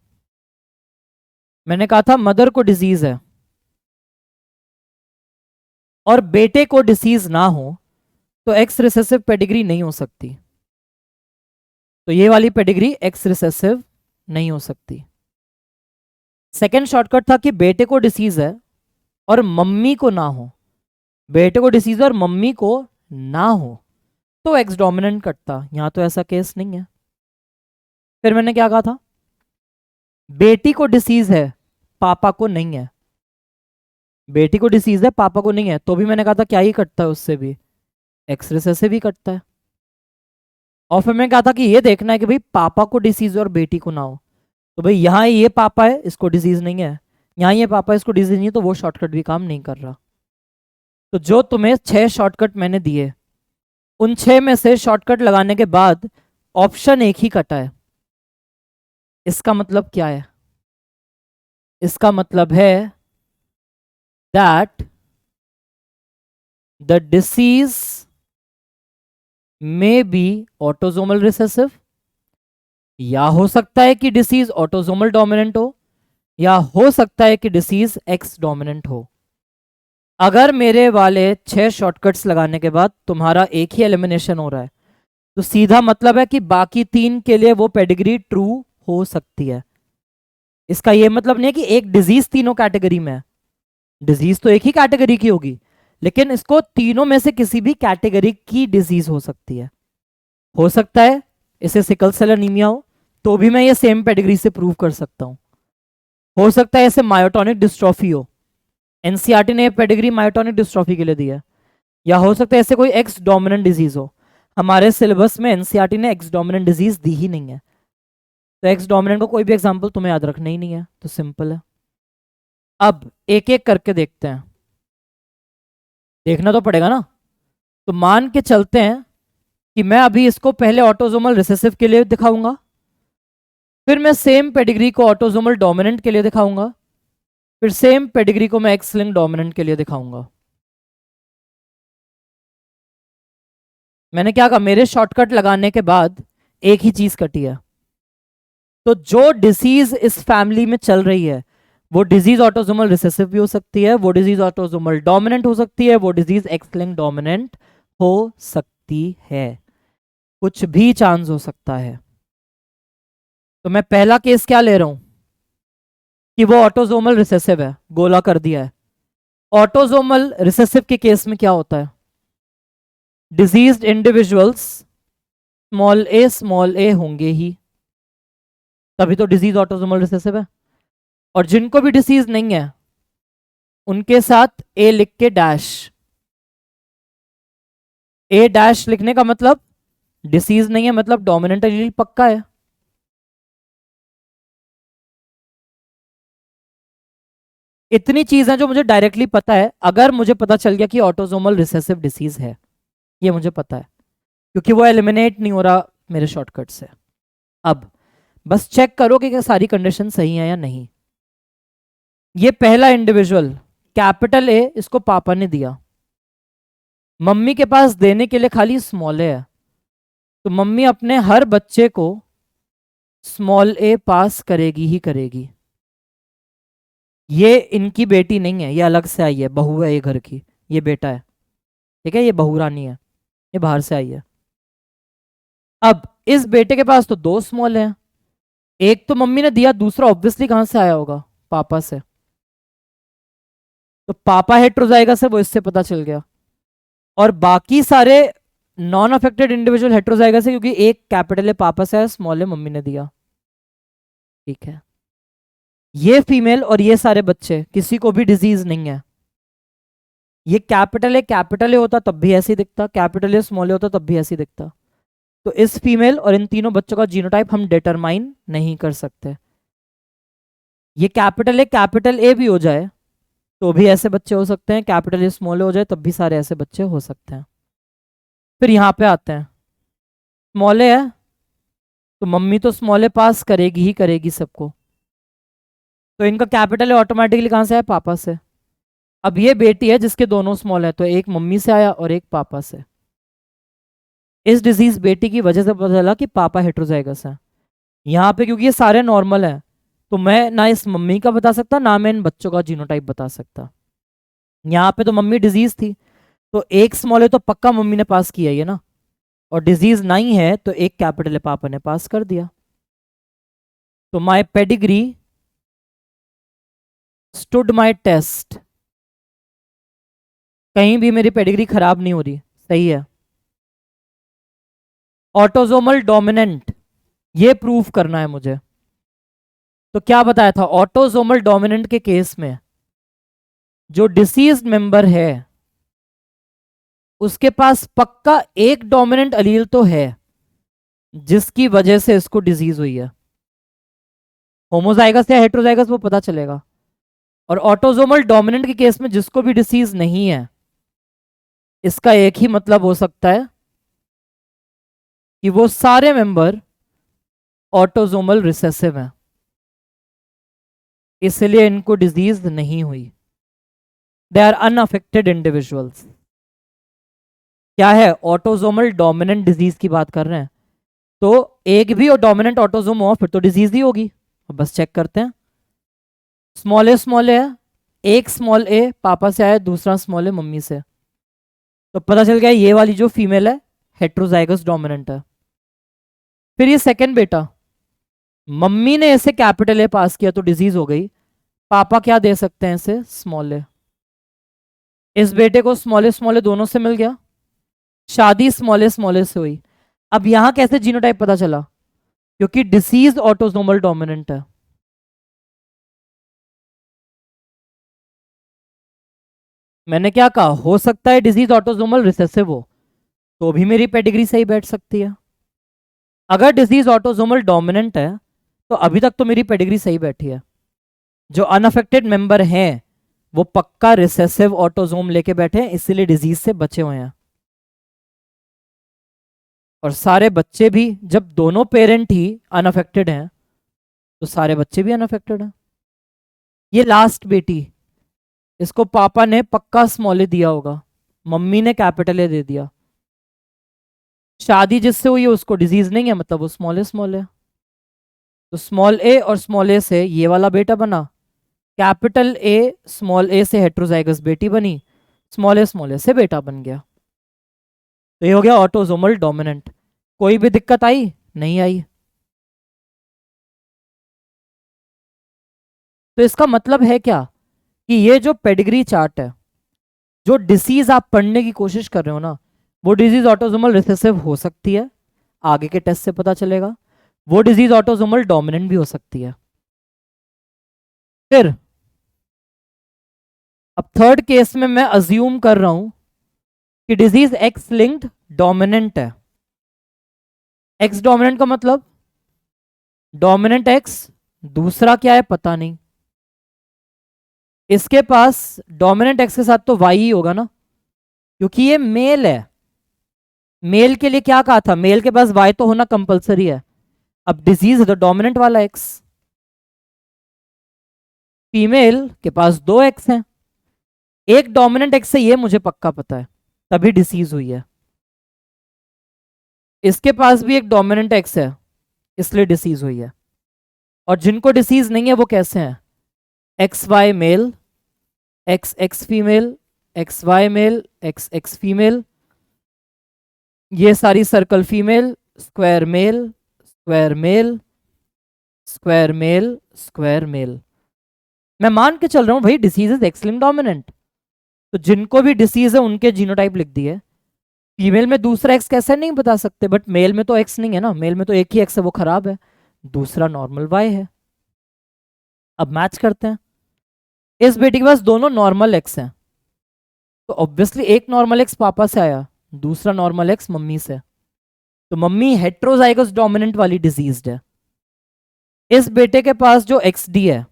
मैंने कहा था मदर को डिजीज है और बेटे को डिसीज ना हो तो एक्स रिसेसिव पेडिग्री नहीं हो सकती, तो ये वाली पेडिग्री एक्स रिसेसिव नहीं हो सकती। सेकेंड शॉर्टकट था कि बेटे को डिसीज है और मम्मी को ना हो, बेटे को डिसीज और मम्मी को ना हो तो एक्स डोमिनेंट कटता, यहां तो ऐसा केस नहीं है। फिर मैंने क्या कहा था, बेटी को डिसीज है पापा को नहीं है, बेटी को डिसीज है पापा को नहीं है, तो भी मैंने कहा था क्या ही कटता है उससे भी, एक्सरे से भी कटता है। और फिर मैंने कहा था कि ये देखना है कि भाई पापा को डिसीज और बेटी को ना हो, तो भाई यहाँ ये पापा है इसको डिजीज नहीं है, यहाँ ये पापा इसको डिजीज नहीं है, तो वो शॉर्टकट भी काम नहीं कर रहा। तो जो तुम्हें 6 शॉर्टकट मैंने दिए, उन 6 में से शॉर्टकट लगाने के बाद ऑप्शन एक ही कटा है। इसका मतलब क्या है, इसका मतलब है that the disease may be autosomal recessive, या हो सकता है कि डिसीज ऑटोजोमल डोमिनेंट हो, या हो सकता है कि डिसीज एक्स डोमिनेंट हो। अगर मेरे वाले 6 शॉर्टकट्स लगाने के बाद तुम्हारा एक ही एलिमिनेशन हो रहा है, तो सीधा मतलब है कि बाकी 3 के लिए वो पेडिग्री ट्रू हो सकती है। इसका ये मतलब नहीं है कि एक डिजीज तीनों कैटेगरी में है, डिजीज तो एक ही कैटेगरी की होगी, लेकिन इसको तीनों में से किसी भी कैटेगरी की डिजीज हो सकती है। हो सकता है इसे सिकल सेल एनीमिया हो, तो भी मैं ये सेम पेडिग्री से प्रूव कर सकता हूं। हो सकता है इसे मायोटोनिक डिस्ट्रॉफी हो, एनसीईआरटी ने पेडिग्री मायोटोनिक डिस्ट्रॉफी के लिए दिया। या हो सकता है ऐसे कोई एक्स डोमिनेंट डिजीज हो, हमारे सिलेबस में एनसीईआरटी ने एक्स डोमिनेंट डिजीज दी ही नहीं है, तो एक्स डोमिनेंट को कोई भी एग्जांपल तुम्हें याद रखना ही नहीं है, तो सिंपल है। अब एक एक करके देखते हैं, देखना तो पड़ेगा ना। तो मान के चलते हैं कि मैं अभी इसको पहले ऑटोजोमल रिसेसिव के लिए दिखाऊंगा, फिर मैं सेम पेडिग्री को ऑटोजोमल डोमिनेंट के लिए दिखाऊंगा, फिर सेम पेडिग्री को मैं एक्स लिंक डोमिनेंट के लिए दिखाऊंगा। मैंने क्या कहा, मेरे शॉर्टकट लगाने के बाद एक ही चीज कटी है। तो जो डिसीज इस फैमिली में चल रही है, वो डिजीज ऑटोसोमल रिसेसिव भी हो सकती है, वो डिजीज ऑटोसोमल डोमिनेंट हो सकती है, वो डिजीज एक्स लिंक्ड डोमिनेंट हो सकती है, कुछ भी चांस हो सकता है। तो मैं पहला केस क्या ले रहा हूं कि वो ऑटोसोमल रिसेसिव है, गोला कर दिया है। ऑटोसोमल रिसेसिव के केस में क्या होता है, डिजीज्ड इंडिविजुअल्स स्मॉल ए होंगे ही, तभी तो डिजीज ऑटोसोमल रिसेसिव है। और जिनको भी डिसीज नहीं है उनके साथ ए लिख के डैश, ए डैश लिखने का मतलब डिसीज नहीं है, मतलब डोमिनेंट एलील पक्का है। इतनी चीज है जो मुझे डायरेक्टली पता है, अगर मुझे पता चल गया कि ऑटोसोमल रिसेसिव डिसीज है, ये मुझे पता है क्योंकि वो एलिमिनेट नहीं हो रहा मेरे शॉर्टकट से। अब बस चेक करो कि क्या सारी कंडीशन सही है या नहीं। ये पहला इंडिविजुअल कैपिटल ए, इसको पापा ने दिया, मम्मी के पास देने के लिए खाली स्मॉल ए है, तो मम्मी अपने हर बच्चे को स्मॉल ए पास करेगी ही करेगी। ये इनकी बेटी नहीं है, ये अलग से आई है, बहू है ये घर की, ये बेटा है, ठीक है, ये बहू रानी है, ये बाहर से आई है। अब इस बेटे के पास तो 2 स्मॉल हैं, एक तो मम्मी ने दिया, दूसरा ऑब्वियसली कहां से आया होगा, पापा से। तो पापा हेट्रोजाइगस है वो इससे पता चल गया, और बाकी सारे नॉन अफेक्टेड इंडिविजुअल हेट्रोजाइगस है क्योंकि एक कैपिटल है पापा से, स्मॉल है मम्मी ने दिया, ठीक है। ये फीमेल और ये सारे बच्चे किसी को भी डिजीज नहीं है। ये कैपिटल ए होता तब भी ऐसे ही दिखता, कैपिटल ए स्मॉल ए होता तब भी ऐसे ही दिखता। तो इस फीमेल और इन तीनों बच्चों का जीनोटाइप हम डिटरमाइन नहीं कर सकते। ये कैपिटल ए भी हो जाए तो भी ऐसे बच्चे हो सकते हैं, कैपिटल ए स्मॉल ए हो जाए तब भी सारे ऐसे बच्चे हो सकते हैं। फिर यहाँ पे आते हैं, स्मॉल ए है तो मम्मी तो स्मॉल ए पास करेगी ही करेगी सबको, तो इनका कैपिटल ए ऑटोमेटिकली कहाँ से है, पापा से। अब ये बेटी है जिसके दोनों स्मॉल है, तो एक मम्मी से आया और एक पापा से। इस डिजीज बेटी की वजह से पता चला कि पापा हेट्रोजाइगस है। यहाँ पे क्योंकि ये सारे नॉर्मल हैं, तो मैं ना इस मम्मी का बता सकता ना मैं इन बच्चों का जीनोटाइप बता सकता। यहाँ पे तो मम्मी डिजीज थी, तो एक स्मॉल है तो पक्का मम्मी ने पास किया है ना, और डिजीज नहीं है तो एक कैपिटल है पापा ने पास कर दिया। तो माई पेडिग्री स्टूड माई टेस्ट, कहीं भी मेरी पेडिग्री खराब नहीं हो रही, सही है। ऑटोजोमल डोमिनेंट, ये प्रूफ करना है मुझे। तो क्या बताया था, ऑटोजोमल डोमिनेंट के केस में जो डिसीज्ड मेंबर है उसके पास पक्का एक डोमिनेंट अलील तो है जिसकी वजह से इसको डिजीज हुई है। होमोजाइगस या हेट्रोजाइगस वो पता चलेगा। और ऑटोजोमल डोमिनेंट के केस में जिसको भी डिसीज नहीं है, इसका एक ही मतलब हो सकता है कि वो सारे मेंबर ऑटोजोमल रिसेसिव हैं, इसलिए इनको डिजीज नहीं हुई। They are unaffected individuals. क्या है, ऑटोजोमल डोमिनेंट डिजीज की बात कर रहे हैं, तो एक भी और डोमिनेंट ऑटोजोम हो फिर तो डिजीज ही होगी। बस चेक करते हैं। स्मॉल ए है, एक स्मॉल ए पापा से आया, दूसरा स्मॉल ए मम्मी से, तो पता चल गया ये वाली जो फीमेल है हेट्रोजाइगस डोमिनेंट है। फिर ये सेकंड बेटा, मम्मी ने इसे कैपिटल ए पास किया तो डिजीज हो गई, पापा क्या दे सकते हैं इसे, स्मॉल ए। इस बेटे को स्मॉल ए दोनों से मिल गया, शादी स्मॉल ए से हुई। अब यहां कैसे जीनोटाइप पता चला, क्योंकि डिसीज ऑटोजोमल डोमिनेंट है। मैंने क्या कहा, हो सकता है डिजीज ऑटोजोमल रिसेसिव हो, तो भी मेरी पेडिग्री सही बैठ सकती है। अगर डिजीज ऑटोजोमल डोमिनेंट है तो अभी तक तो मेरी पेडिग्री सही बैठी है। जो अनअफेक्टेड मेंबर हैं वो पक्का रिसेसिव ऑटोजोम लेके बैठे हैं, इसीलिए डिजीज से बचे हुए हैं। और सारे बच्चे भी, जब दोनों पेरेंट ही अनअफेक्टेड हैं तो सारे बच्चे भी अनअफेक्टेड हैं। ये लास्ट बेटी, इसको पापा ने पक्का स्मॉल ए दिया होगा, मम्मी ने कैपिटल ए दे दिया। शादी जिससे हुई है उसको डिजीज नहीं है, मतलब वो स्मॉल है। तो स्मॉल ए और स्मॉल ए से ये वाला बेटा बना, कैपिटल ए स्मॉल ए से हेट्रोजाइगस बेटी बनी, स्मॉल ए से बेटा बन गया। तो ये हो गया ऑटोजोमल डोमिनेंट। कोई भी दिक्कत आई, नहीं आई। तो इसका मतलब है क्या, कि ये जो पेडिग्री चार्ट है, जो डिसीज आप पढ़ने की कोशिश कर रहे हो ना, वो डिजीज ऑटोजोमल रिसेसिव हो सकती है, आगे के टेस्ट से पता चलेगा। वो डिजीज ऑटोजोमल डोमिनेंट भी हो सकती है। फिर अब थर्ड केस में मैं अज्यूम कर रहा हूं कि डिजीज एक्स लिंक्ड डोमिनेंट है। एक्स डोमिनेंट का मतलब डोमिनेंट एक्स, दूसरा क्या है पता नहीं। इसके पास डोमिनेंट एक्स के साथ तो वाई ही होगा ना, क्योंकि ये मेल है। मेल के लिए क्या कहा था, मेल के पास वाई तो होना कंपलसरी है। अब डिजीज है तो डोमिनेंट वाला एक्स, फीमेल के पास दो एक्स हैं, एक डोमिनेंट एक्स है ये मुझे पक्का पता है, तभी डिसीज हुई है। इसके पास भी एक डोमिनेंट एक्स है, इसलिए डिसीज हुई है। और जिनको डिसीज नहीं है वो कैसे हैं, X Y male, X X female, X Y male, X X female, ये सारी circle female, square male, square male, square male, square male. मैं मान के चल रहा हूं भाई disease is X linked dominant, तो जिनको भी डिसीज है उनके जीनोटाइप लिख दिए। फीमेल में दूसरा एक्स कैसे नहीं बता सकते, बट मेल में तो एक्स नहीं है ना, मेल में तो एक ही एक्स है वो खराब है, दूसरा नॉर्मल वाई है। अब मैच करते हैं। इस बेटी के पास दोनों नॉर्मल एक्स हैं, तो ऑब्वियसली एक नॉर्मल एक्स पापा से आया, दूसरा नॉर्मल एक्स मम्मी से, तो मम्मी हेट्रोजाइगस डोमिनेंट वाली डिजीज्ड है। इस बेटे के पास जो एक्स डी है,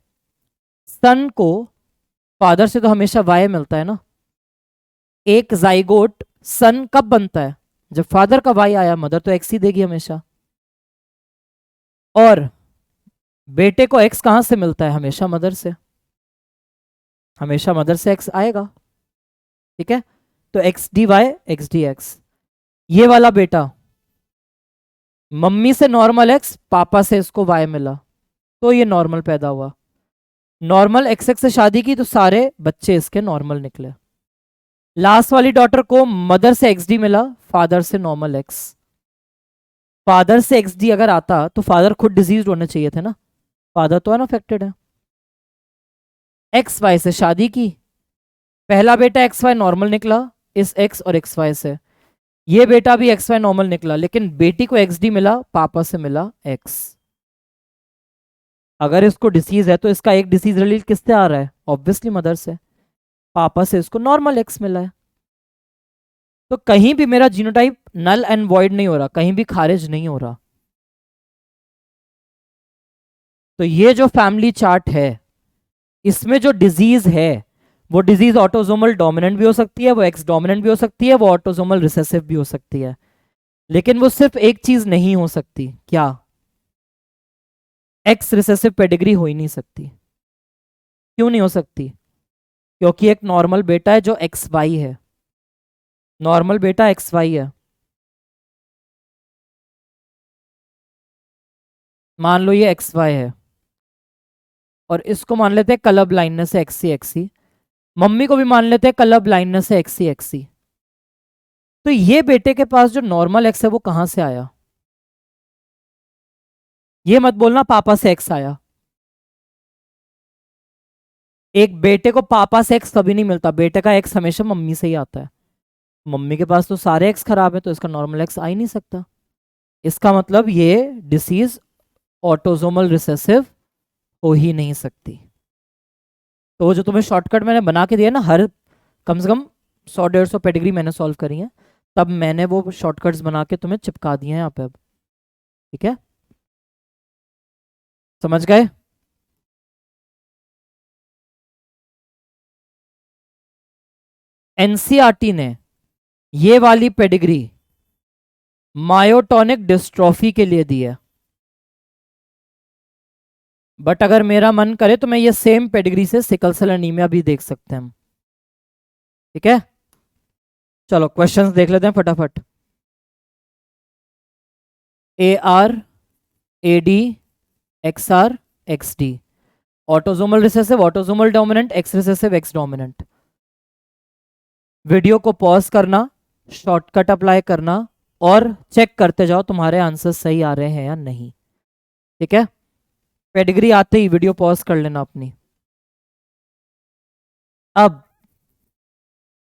सन को फादर से तो हमेशा वाई मिलता है ना, एक जाइगोट सन कब बनता है, जब फादर का वाई आया, मदर तो एक्स ही देगी हमेशा। और बेटे को एक्स कहां से मिलता है, हमेशा मदर से, हमेशा मदर से एक्स आएगा। ठीक है, तो X D Y X D X. ये वाला बेटा मम्मी से नॉर्मल एक्स, पापा से इसको वाई मिला, तो ये नॉर्मल पैदा हुआ। नॉर्मल एक्स एक्स से शादी की तो सारे बच्चे इसके नॉर्मल निकले। लास्ट वाली डॉटर को मदर से एक्स डी मिला, फादर से नॉर्मल एक्स। फादर से एक्स डी अगर आता तो फादर खुद डिजीज होने चाहिए थे ना, फादर तो अनअफेक्टेड है। एक्स वाई से शादी की, पहला बेटा एक्स वाई नॉर्मल निकला इस एक्स और एक्स वाई से, ये बेटा भी एक्स वाई नॉर्मल निकला, लेकिन बेटी को एक्स डी मिला, पापा से मिला एक्स। अगर इसको डिसीज है तो इसका एक डिसीज रिलीज किससे आ रहा है? ऑब्वियसली मदर से। पापा से इसको नॉर्मल एक्स मिला है। तो कहीं भी मेरा जीनोटाइप नल एंड वॉइड नहीं हो रहा, कहीं भी खारिज नहीं हो रहा। तो ये जो फैमिली चार्ट है, इसमें जो डिजीज है वो डिजीज ऑटोसोमल डोमिनेंट भी हो सकती है, वो एक्स डोमिनेंट भी हो सकती है, वो ऑटोसोमल रिसेसिव भी हो सकती है, लेकिन वो सिर्फ एक चीज नहीं हो सकती। क्या? एक्स रिसेसिव पेडिग्री हो ही नहीं सकती। क्यों नहीं हो सकती? क्योंकि एक नॉर्मल बेटा है जो एक्स वाई है, नॉर्मल बेटा एक्स वाई है। मान लो ये एक्स वाई है और इसको मान लेते हैं कलर ब्लाइंडनेस से एक्सी एक्सी, मम्मी को भी मान लेते हैं कलर ब्लाइंडनेस से एक्सी एक्सी। तो ये बेटे के पास जो नॉर्मल एक्स है वो कहां से आया? ये मत बोलना पापा से एक्स आया। एक बेटे को पापा से एक्स कभी नहीं मिलता, बेटे का एक्स हमेशा मम्मी से ही आता है। मम्मी के पास तो सारे एक्स खराब है, तो इसका नॉर्मल एक्स आ ही नहीं सकता। इसका मतलब ये डिसीज ऑटोसोमल रिसेसिव हो ही नहीं सकती। तो जो तुम्हें शॉर्टकट मैंने बना के दिया ना, हर कम से कम 100-150 पेडिग्री मैंने सॉल्व करी है, तब मैंने वो शॉर्टकट्स बना के तुम्हें चिपका दिए हैं यहाँ पे। अब ठीक है, समझ गए? एनसीईआरटी ने ये वाली पेडिग्री मायोटोनिक डिस्ट्रॉफी के लिए दी है, बट अगर मेरा मन करे तो मैं ये सेम पेडिग्री से सिकल सेल एनीमिया भी देख सकते हैं हम। ठीक है, चलो क्वेश्चंस देख लेते हैं फटाफट। A R A D X R X D, autosomal recessive autosomal dominant, X recessive X dominant. Video को पॉज करना, शॉर्टकट अप्लाई करना और चेक करते जाओ तुम्हारे आंसर सही आ रहे हैं या नहीं। ठीक है, पेडिग्री आते ही वीडियो पॉज कर लेना अपनी। अब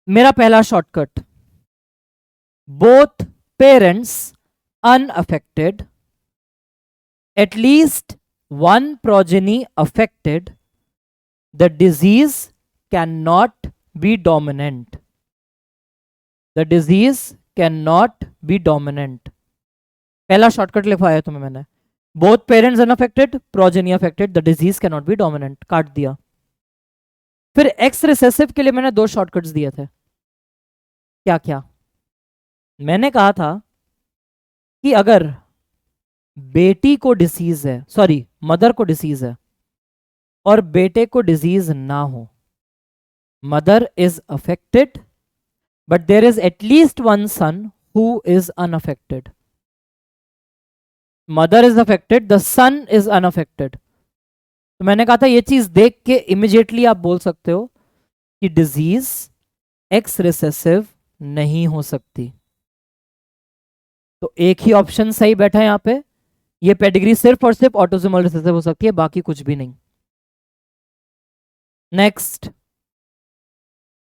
मेरा पहला shortcut, both parents unaffected, at least one progeny affected, the disease cannot be dominant. The disease cannot be dominant. पहला शॉर्टकट लिखवाया तुम्हें मैंने, both parents unaffected, progeny affected, the disease cannot be dominant, काट दिया। फिर एक्स रिसेसिव के लिए मैंने दो शॉर्टकट्स दिए थे। क्या क्या? मैंने कहा था कि अगर बेटी को डिसीज है, सॉरी मदर को डिसीज है और बेटे को डिजीज ना हो, mother is affected but there is at least one son who is unaffected. Mother is affected, the son is unaffected. तो मैंने कहा था ये चीज देख के इमिजिएटली आप बोल सकते हो कि डिजीज एक्स रिसेसिव नहीं हो सकती। तो एक ही ऑप्शन सही बैठा है यहां पे, ये पेडिग्री सिर्फ और सिर्फ ऑटोसोमल रिसेसिव हो सकती है, बाकी कुछ भी नहीं। Next,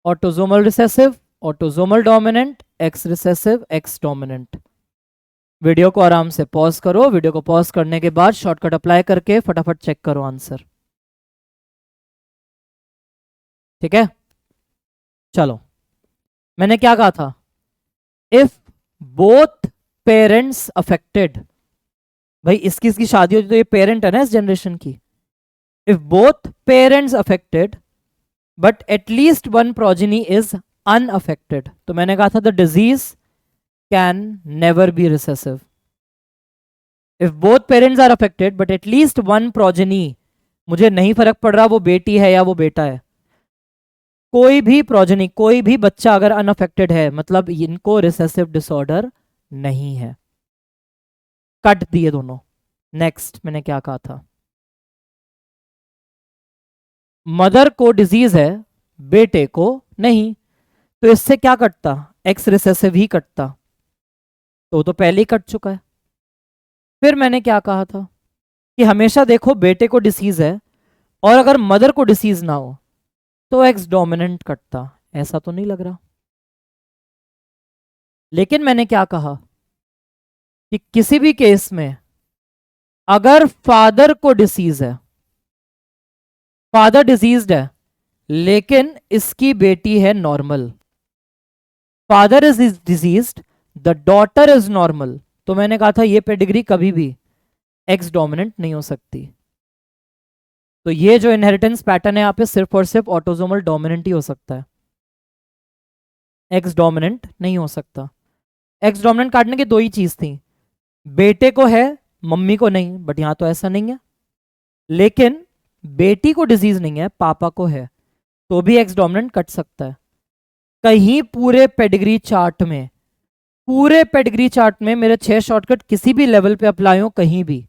autosomal recessive autosomal dominant, X recessive X dominant. Video को आराम से पॉज करो, वीडियो को पॉज करने के बाद शॉर्टकट अप्लाई करके फटाफट चेक करो आंसर। ठीक है, चलो मैंने क्या कहा था, इफ बोथ पेरेंट्स अफेक्टेड, भाई इसकी शादी होती तो ये पेरेंट है ना इस जनरेशन की। If both parents affected but at least one progeny is unaffected, तो मैंने कहा था the disease can never be recessive. If both parents are affected but at least one progeny, मुझे नहीं फर्क पड़ रहा वो बेटी है या वो बेटा है, कोई भी प्रोजेनी कोई भी बच्चा अगर अनअफेक्टेड है मतलब इनको रिसेसिव डिसऑर्डर नहीं है। कट दिए दोनों। नेक्स्ट, मैंने क्या कहा था, मदर को डिजीज है बेटे को नहीं, तो इससे क्या कटता, एक्स रिसेसिव ही कटता, तो पहले ही कट चुका है। फिर मैंने क्या कहा था कि हमेशा देखो बेटे को डिसीज है और अगर मदर को डिसीज ना हो तो एक्स डोमिनेंट कटता, ऐसा तो नहीं लग रहा। लेकिन मैंने क्या कहा कि किसी भी केस में अगर फादर को डिसीज है, फादर डिजीज्ड है लेकिन इसकी बेटी है normal, father is diseased, the daughter is normal, तो मैंने कहा था ये पेडिग्री कभी भी एक्स डोमिनेंट नहीं हो सकती। तो ये जो इनहेरिटेंस पैटर्न है यहाँ पे सिर्फ और सिर्फ ऑटोसोमल डोमिनेंट ही हो सकता है, एक्स डोमिनेंट नहीं हो सकता। एक्स डोमिनेंट काटने की दो ही चीज थी, बेटे को है मम्मी को नहीं, बट यहां तो ऐसा नहीं है। लेकिन बेटी को डिजीज नहीं है, पापा को है, तो भी एक्स डोमिनेंट कट सकता है। कहीं पूरे पेडिग्री चार्ट में, पूरे पेडिग्री चार्ट में मेरे 6 शॉर्टकट किसी भी लेवल पे अप्लाई हो कहीं भी,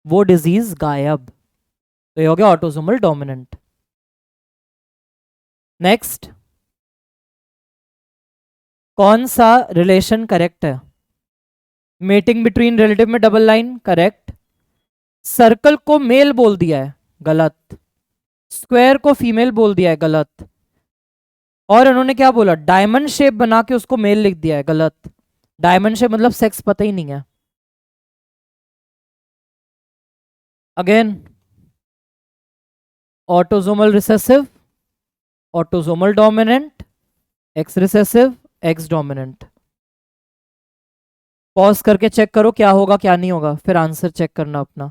वो डिजीज गायब। तो ये हो गया ऑटोसोमल डोमिनेंट। नेक्स्ट, कौन सा रिलेशन करेक्ट है? मेटिंग बिटवीन रिलेटिव में डबल लाइन करेक्ट, सर्कल को मेल बोल दिया है गलत, स्क्वायर को फीमेल बोल दिया है गलत, और इन्होंने क्या बोला डायमंड शेप बना के उसको मेल लिख दिया है गलत। डायमंड शेप मतलब सेक्स पता ही नहीं है। Again, autosomal recessive, autosomal dominant, X recessive, X dominant. Pause करके चेक करो क्या होगा क्या नहीं होगा, फिर आंसर चेक करना अपना।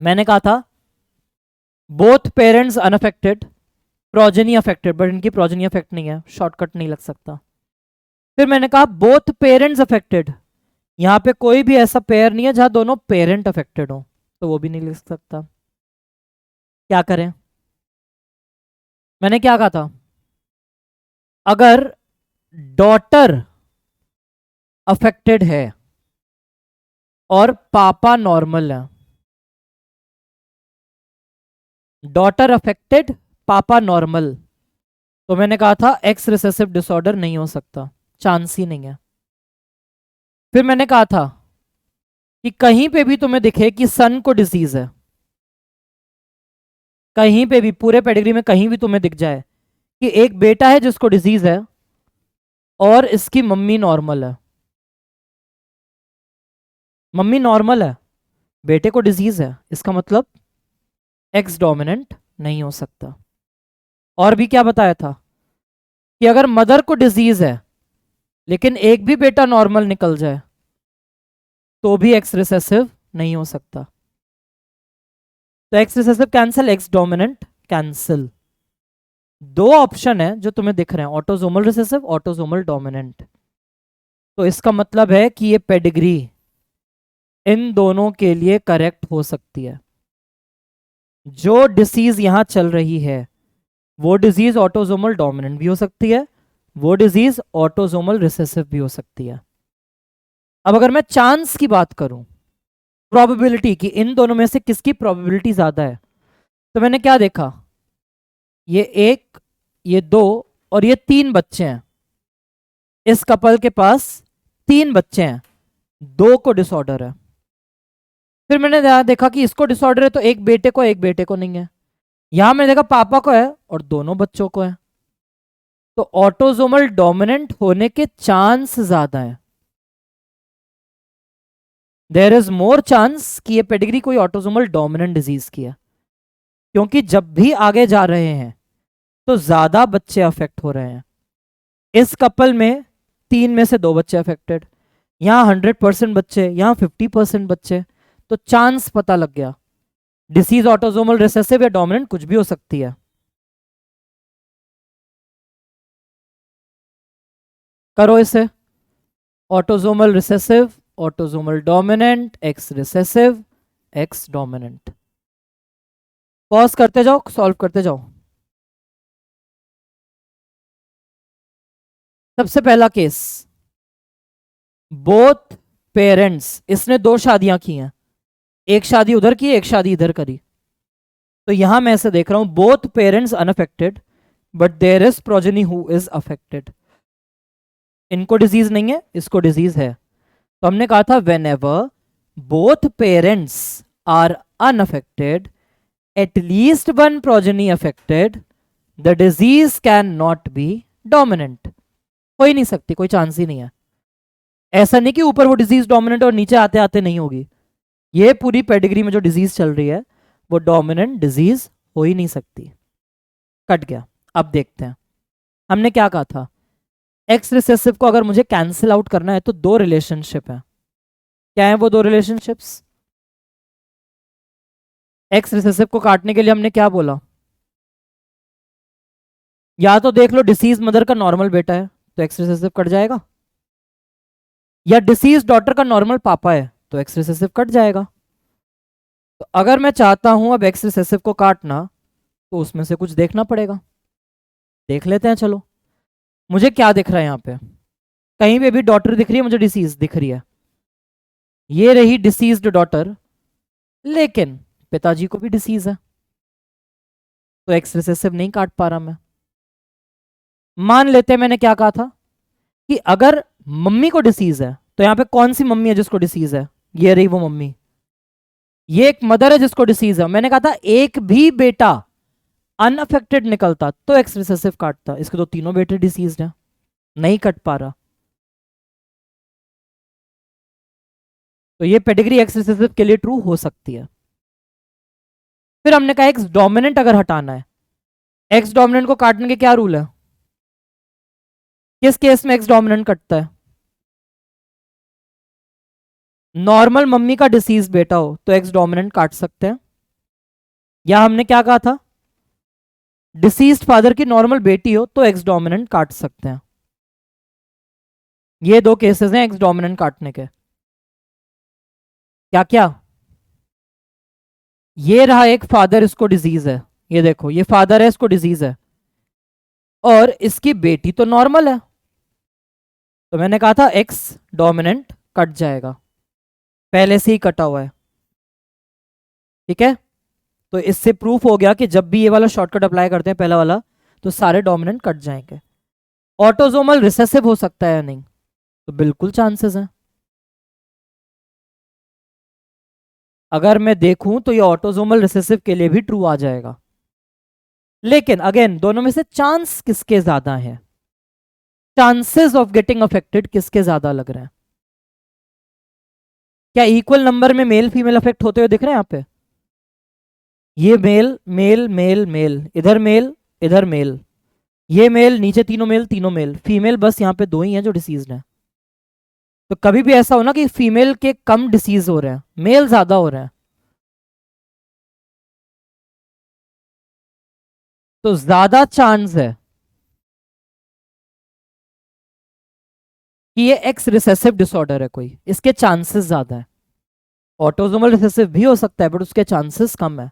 मैंने कहा था both parents unaffected, progeny affected, but इनकी प्रोजेनी अफेक्ट नहीं है, शॉर्टकट नहीं लग सकता। फिर मैंने कहा बोथ पेरेंट्स अफेक्टेड, यहां पे कोई भी ऐसा पेयर नहीं है जहां दोनों पेरेंट अफेक्टेड हो, तो वो भी नहीं लिख सकता। क्या करें? मैंने क्या कहा था, अगर डॉटर अफेक्टेड है और पापा नॉर्मल है, डॉटर अफेक्टेड पापा नॉर्मल, तो मैंने कहा था एक्स रिसेसिव डिसऑर्डर नहीं हो सकता, चांस ही नहीं है। फिर मैंने कहा था कि कहीं पे भी तुम्हें दिखे कि सन को डिजीज है, कहीं पे भी पूरे पेडिग्री में कहीं भी तुम्हें दिख जाए कि एक बेटा है जिसको डिजीज है और इसकी मम्मी नॉर्मल है, मम्मी नॉर्मल है बेटे को डिजीज है, इसका मतलब एक्स डोमिनेंट नहीं हो सकता। और भी क्या बताया था कि अगर मदर को डिजीज है लेकिन एक भी बेटा नॉर्मल निकल जाए तो भी एक्स रिसेसिव नहीं हो सकता। तो x recessive cancel, x dominant cancel. दो ऑप्शन है जो तुम्हें दिख रहे हैं, ऑटोसोमल रिसेसिव, ऑटोसोमल डोमिनेंट। तो इसका मतलब है कि ये पेडिग्री इन दोनों के लिए करेक्ट हो सकती है। जो डिसीज यहां चल रही है वो डिजीज ऑटोसोमल डोमिनेंट भी हो सकती है, वो डिजीज ऑटोसोमल रिसेसिव भी हो सकती है। अब अगर मैं चांस की बात करूं, प्रोबेबिलिटी की इन दोनों में से किसकी प्रोबेबिलिटी ज्यादा है, तो मैंने क्या देखा, ये एक, ये दो और ये तीन बच्चे हैं, इस कपल के पास तीन बच्चे हैं, दो को डिसऑर्डर है। फिर मैंने देखा कि इसको डिसऑर्डर है तो एक बेटे को नहीं है, यहां मैंने देखा पापा को है और दोनों बच्चों को है, तो ऑटोसोमल डोमिनेंट होने के चांस ज्यादा है। देयर इज मोर चांस कि ये पेडिग्री कोई ऑटोसोमल डोमिनेंट डिजीज की है, क्योंकि जब भी आगे जा रहे हैं तो ज्यादा बच्चे अफेक्ट हो रहे हैं। इस कपल में 3 में से 2 बच्चे अफेक्टेड, यहां 100% बच्चे, यहां 50% बच्चे, तो चांस पता लग गया डिसीज ऑटोसोमल रिसेसिव या डोमिनेंट कुछ भी हो सकती है। करो इसे, autosomal recessive, autosomal dominant, X recessive, X dominant. Pause करते जाओ, सॉल्व करते जाओ। सबसे पहला केस, बोथ पेरेंट्स, इसने 2 शादियां की हैं, एक शादी उधर की एक शादी इधर करी, तो यहां मैं ऐसे देख रहा हूं both parents unaffected but there is progeny who is affected. इनको डिजीज नहीं है, इसको डिजीज है, तो हमने कहा था whenever both parents are unaffected at least one progeny affected, the disease can not be dominant. हो ही नहीं सकती, कोई चांस ही नहीं है. ऐसा नहीं कि ऊपर वो डिजीज डोमिनेंट और नीचे आते आते नहीं होगी. ये पूरी पेडिग्री में जो डिजीज चल रही है वो डोमिनेंट डिजीज हो ही नहीं सकती. कट गया. अब देखते हैं हमने क्या कहा था. एक्स रिसेसिव को अगर मुझे कैंसिल आउट करना है तो दो रिलेशनशिप है. क्या है वो दो रिलेशनशिप्स? एक्स रिसेसिव को काटने के लिए हमने क्या बोला? या तो देख लो डिसीज मदर का नॉर्मल बेटा है तो एक्स रिसेसिव कट जाएगा, या डिसीज डॉटर का नॉर्मल पापा है तो एक्स रिसेसिव कट जाएगा. तो अगर मैं चाहता हूं अब एक्स रिसेसिव को काटना तो उसमें से कुछ देखना पड़ेगा. देख लेते हैं. चलो मुझे क्या दिख रहा है यहाँ पे? कहीं पे भी डॉटर दिख रही है, मुझे डिसीज दिख रही है. ये रही डिसीज्ड डॉटर, लेकिन पिताजी को भी डिसीज है तो एक्स रिसेसिव नहीं काट पा रहा मैं. मान लेते हैं मैंने क्या कहा था कि अगर मम्मी को डिसीज है तो यहाँ पे कौन सी मम्मी है जिसको डिसीज है? ये रही वो मम्मी. ये एक मदर है जिसको डिसीज है. मैंने कहा था एक भी बेटा अनअफेक्टेड निकलता तो एक्स रिसेसिव काटता. इसके तो तीनों बेटे डिसीज हैं, नहीं कट पा रहा. तो ये पेडिग्री एक्स रिसेसिव के लिए ट्रू हो सकती है. फिर हमने कहा एक्स डोमिनेंट अगर हटाना है, एक्स डोमिनेंट को काटने के क्या रूल है? किस केस में एक्स डोमिनेंट कटता है? नॉर्मल मम्मी का डिसीज बेटा हो तो एक्स डोमिनेंट काट सकते हैं, या हमने क्या कहा था डिसीज्ड फादर की नॉर्मल बेटी हो तो एक्स डोमिनेंट काट सकते हैं. ये दो केसेस हैं एक्स डोमिनेंट काटने के. क्या क्या? ये रहा एक फादर, इसको डिजीज है. ये देखो ये फादर है, इसको डिजीज है, और इसकी बेटी तो नॉर्मल है. तो मैंने कहा था एक्स डोमिनेंट कट जाएगा, पहले से ही कटा हुआ है. ठीक है. तो इससे प्रूफ हो गया कि जब भी ये वाला शॉर्टकट अप्लाई करते हैं पहला वाला तो सारे डोमिनेंट कट जाएंगे. ऑटोजोमल रिसेसिव हो सकता है या नहीं? तो बिल्कुल चांसेस हैं. अगर मैं देखूं तो ये ऑटोजोमल रिसेसिव के लिए भी ट्रू आ जाएगा. लेकिन अगेन दोनों में से चांस किसके ज्यादा है? चांसेस ऑफ गेटिंग अफेक्टेड किसके ज्यादा लग रहे हैं? क्या इक्वल नंबर में मेल फीमेल अफेक्ट होते हुए दिख रहे हैं यहाँ पे? ये मेल मेल मेल मेल, इधर मेल इधर मेल, ये मेल नीचे तीनों मेल तीनों मेल, फीमेल बस यहाँ पे दो ही हैं जो डिसीज्ड हैं. तो कभी भी ऐसा हो ना कि फीमेल के कम डिसीज हो रहे हैं, मेल ज्यादा हो रहे हैं, तो ज्यादा चांस है कि ये एक्स रिसेसिव डिसऑर्डर है कोई. इसके चांसेस ज्यादा है. ऑटोजोमल रिसेसिव भी हो सकता है बट उसके चांसेस कम है.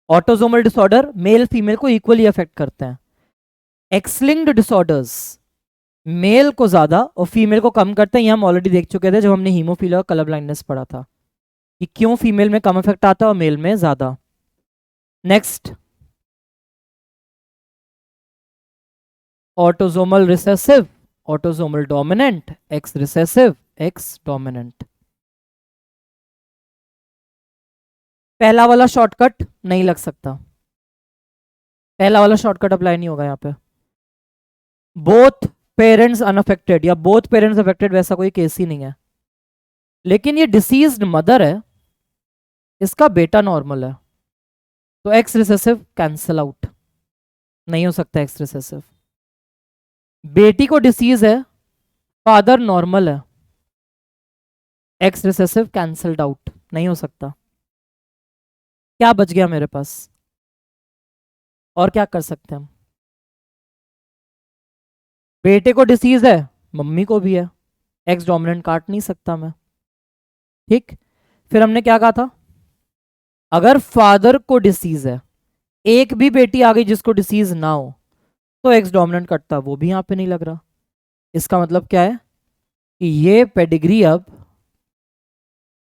ऑटोजोमल डिसऑर्डर मेल फीमेल को इक्वली अफेक्ट करते हैं. एक्सलिंक्ड डिसऑर्डर्स मेल को ज्यादा और फीमेल को कम करते हैं. ये हम ऑलरेडी देख चुके थे जब हमने हीमोफीलिया और कलर ब्लाइंडनेस पढ़ा था कि क्यों फीमेल में कम इफेक्ट आता है और मेल में ज्यादा. Next, autosomal recessive, autosomal dominant, X recessive, X dominant. पहला वाला शॉर्टकट नहीं लग सकता, पहला वाला शॉर्टकट अप्लाई नहीं होगा यहाँ पे. बोथ पेरेंट्स अनअफेक्टेड या बोथ पेरेंट्स अफेक्टेड वैसा कोई केस ही नहीं है. लेकिन ये डिसीज्ड मदर है, इसका बेटा नॉर्मल है, तो एक्स रिसेसिव कैंसल आउट, नहीं हो सकता एक्स रिसेसिव. बेटी को डिसीज है, फादर नॉर्मल है, एक्स रिसेसिव कैंसल्ड आउट, नहीं हो सकता. क्या बच गया मेरे पास? और क्या कर सकते हैं हम? बेटे को डिसीज है, मम्मी को भी है, एक्स डोमिनेंट काट नहीं सकता मैं. ठीक. फिर हमने क्या कहा था? अगर फादर को डिसीज है, एक भी बेटी आ गई जिसको डिसीज ना हो तो एक्स डोमिनेंट कटता, वो भी यहां पे नहीं लग रहा. इसका मतलब क्या है कि ये पेडिग्री अब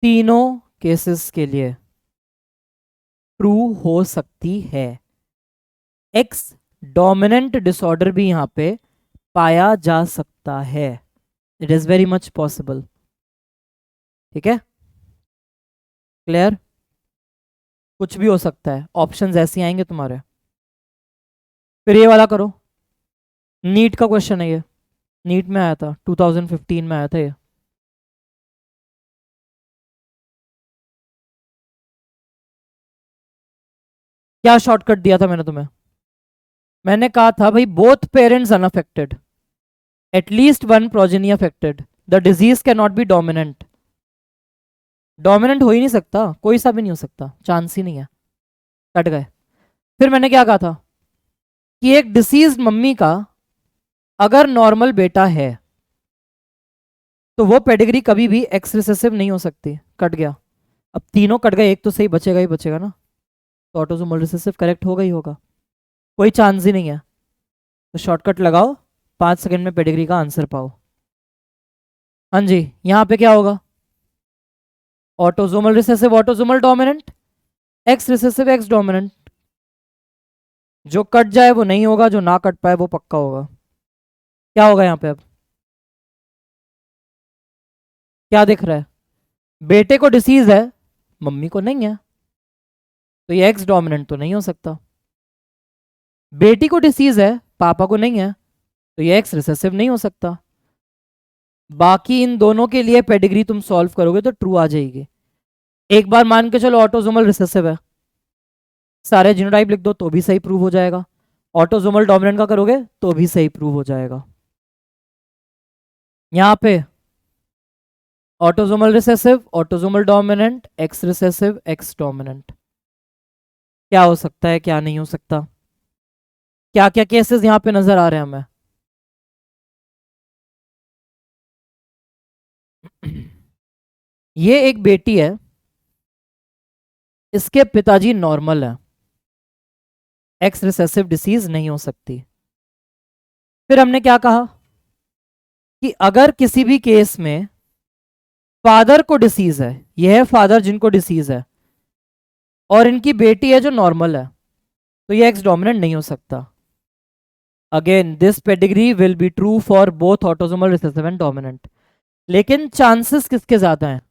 तीनों केसेस के लिए ट्रू हो सकती है. एक्स डोमिनेंट डिसऑर्डर भी यहां पे पाया जा सकता है. It is very much possible. ठीक है. क्लियर? कुछ भी हो सकता है, ऑप्शंस ऐसे आएंगे तुम्हारे। फिर ये वाला करो, नीट का क्वेश्चन है ये, नीट में आया था, 2015 में आया था ये। क्या शॉर्टकट दिया था मैंने तुम्हें? मैंने कहा था भाई both parents unaffected, at least one progeny affected, the disease can not be dominant. Dominant हो ही नहीं सकता, कोई सा भी नहीं हो सकता, चांस ही नहीं है। कट गए। फिर मैंने क्या कहा था कि एक डिसीज मम्मी का अगर नॉर्मल बेटा है तो वो पेडिग्री कभी भी एक्स रिसेसिव नहीं हो सकती। कट गया। अब तीनों कट गए, एक तो सही बचेगा ही बचेगा ना, तो ऑटोसोमल रिसेसिव करेक्ट होगा ही होगा, कोई चांस ही नहीं है। तो शॉर्टकट लगाओ, 5 सेकंड में पेडिग्री का आंसर पाओ। हाँ जी, यहाँ पे क्या होगा? Autosomal recessive autosomal dominant, X recessive X dominant. जो कट जाए वो नहीं होगा, जो ना कट पाए वो पक्का होगा। क्या होगा यहाँ पे अब? क्या दिख रहा है? बेटे को डिसीज है, मम्मी को नहीं है, तो ये एक्स डोमिनेंट तो नहीं हो सकता। बेटी को डिसीज है, पापा को नहीं है, तो ये एक्स रिसेसिव नहीं हो सकता। बाकी इन दोनों के लिए पेडिग्री तुम सॉल्व करोगे तो ट्रू आ जाएगी। एक बार मान के चलो ऑटोसोमल रिसेसिव है, सारे जीनोटाइप लिख दो तो भी सही प्रूव हो जाएगा। ऑटोसोमल डोमिनेंट का करोगे तो भी सही प्रूव हो जाएगा। यहाँ पे autosomal recessive autosomal dominant X recessive X dominant, क्या हो सकता है क्या नहीं हो सकता? क्या क्या केसेस यहाँ पे नजर आ रहे हैं हमें? ये एक बेटी है, इसके पिताजी नॉर्मल है, एक्स रिसेसिव डिसीज नहीं हो सकती। फिर हमने क्या कहा कि अगर किसी भी केस में फादर को डिसीज है, यह है फादर जिनको डिसीज है, और इनकी बेटी है जो नॉर्मल है, तो ये एक्स डोमिनेंट नहीं हो सकता। Again this pedigree will be true for both autosomal recessive and dominant. लेकिन चांसेस किसके ज्यादा हैं?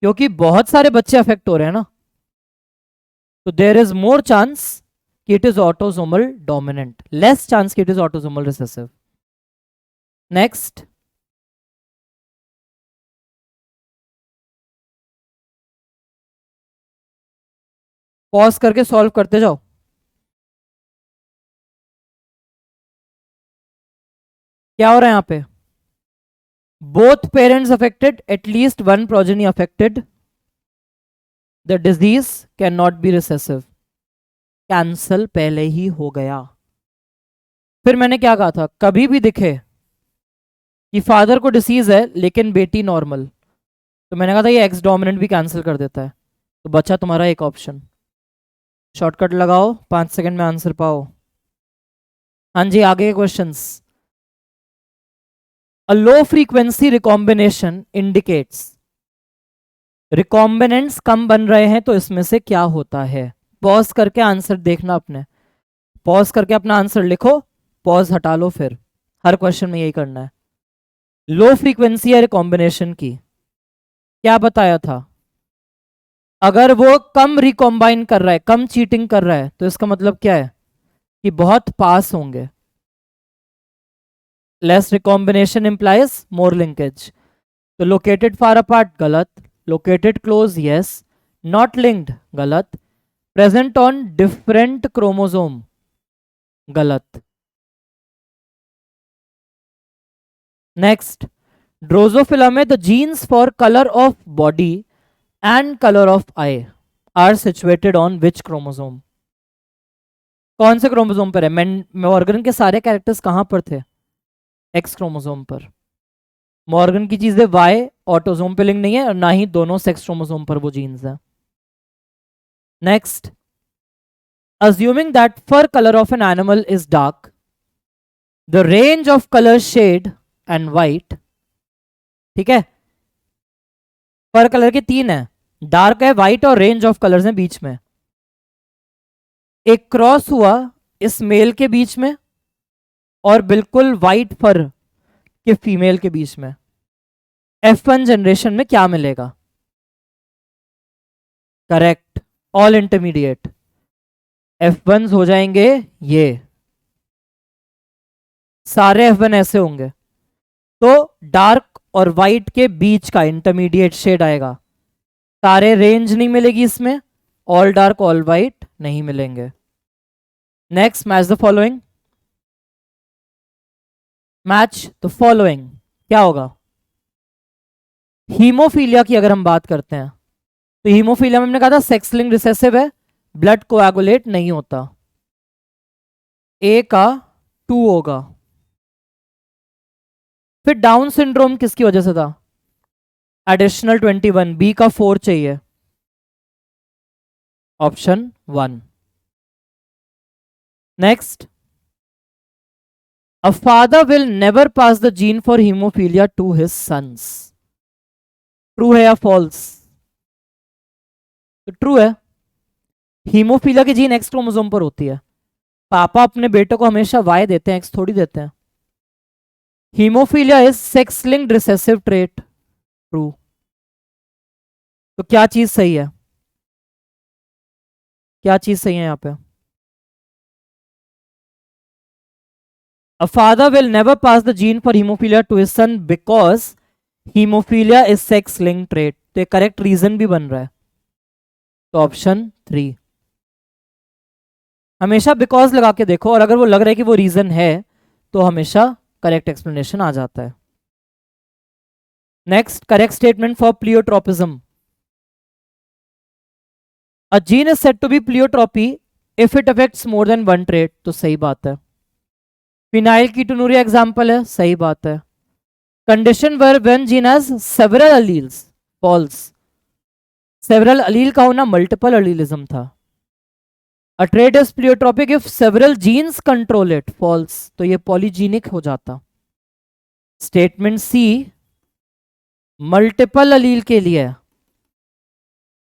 क्योंकि बहुत सारे बच्चे अफेक्ट हो रहे हैं ना, तो देर इज मोर चांस कि it is autosomal dominant, less chance कि it is autosomal recessive. Next, pause करके सॉल्व करते जाओ। क्या हो रहा है यहाँ पे? Both parents affected, at least one progeny affected, the disease can not be recessive. Cancel पहले ही हो गया। फिर मैंने क्या कहा था, कभी भी दिखे कि फादर को डिसीज है लेकिन बेटी नॉर्मल, तो मैंने कहा था ये एक्स डोमिनेंट भी कैंसिल कर देता है, तो बचा तुम्हारा एक ऑप्शन। शॉर्टकट लगाओ, 5 सेकंड में आंसर पाओ। हाँ जी, आगे के questions. A low frequency recombination indicates, recombinants कम बन रहे हैं तो इसमें से क्या होता है? पॉज करके आंसर देखना अपने, पॉज करके अपना आंसर लिखो, पॉज हटा लो, फिर हर क्वेश्चन में यही करना है। लो फ्रीक्वेंसी है रिकॉम्बिनेशन की, क्या बताया था? अगर वो कम रिकॉम्बाइन कर रहा है, कम चीटिंग कर रहा है, तो इसका मतलब क्या है कि बहुत पास होंगे। Less recombination implies more linkage. तो लोकेटेड फार अपार्ट गलत, located close yes, not linked गलत, प्रेजेंट ऑन डिफरेंट क्रोमोसोम गलत। नेक्स्ट, ड्रोजोफिला में the genes for colour of body and colour of eye are situated on which chromosome? कौन से chromosome पर है? Morgan के सारे कैरेक्टर्स कहां पर थे? एक्स क्रोमोसोम पर। मॉर्गन की चीजें वाई ऑटोसोम पे लिंक नहीं है, और ना ही दोनों सेक्स क्रोमोसोम पर वो जीन्स है। Next, assuming that fur color of an animal is dark, the range of color shade and white, ठीक है, फर कलर के 3 है, डार्क है, व्हाइट और रेंज ऑफ कलर्स हैं बीच में। एक क्रॉस हुआ इस मेल के बीच में और बिल्कुल व्हाइट फर के फीमेल के बीच में, F1 जनरेशन में क्या मिलेगा? करेक्ट, ऑल इंटरमीडिएट F1 हो जाएंगे, ये सारे F1 ऐसे होंगे, तो डार्क और वाइट के बीच का इंटरमीडिएट शेड आएगा। सारे रेंज नहीं मिलेगी इसमें, ऑल डार्क ऑल वाइट नहीं मिलेंगे। Next, match the following. Match the following क्या होगा? हीमोफीलिया की अगर हम बात करते हैं तो हीमोफीलिया में हमने कहा था सेक्स लिंक्ड रिसेसिव है, ब्लड कोएगुलेट नहीं होता, ए का 2 होगा। फिर डाउन सिंड्रोम किसकी वजह से था? एडिशनल 21, बी का 4 चाहिए, option 1। Next, a father will never pass the gene for haemophilia to his sons, true है या फॉल्स? तो ट्रू है। हीमोफीलिया की जीन एक्स क्रोमोसोम पर होती है, पापा अपने बेटे को हमेशा वाई देते हैं, एक्स थोड़ी देते हैं। Haemophilia is sex linked recessive trait, true. तो क्या चीज सही है? क्या चीज सही है यहां पे? A father will never pass the gene for hemophilia to his son because hemophilia is sex linked trait, तो ये करेक्ट रीजन भी बन रहा है, तो ऑप्शन 3। हमेशा बिकॉज लगा के देखो, और अगर वो लग रहा है कि वो रीजन है तो हमेशा करेक्ट एक्सप्लेनेशन आ जाता है। Next, correct statement for pleiotropism. A gene is said to be pleiotropy if it affects more than one trait, तो सही बात है। फिनाइल कीटोनुरिया एग्जांपल है, सही बात है। Condition where one gene has several alleles, false. Several allele का होना मल्टीपल अलीलिज्म था। A trait is pleiotropic if several genes control it, false, तो ये पॉलीजीनिक हो जाता। स्टेटमेंट सी मल्टीपल अलील के लिए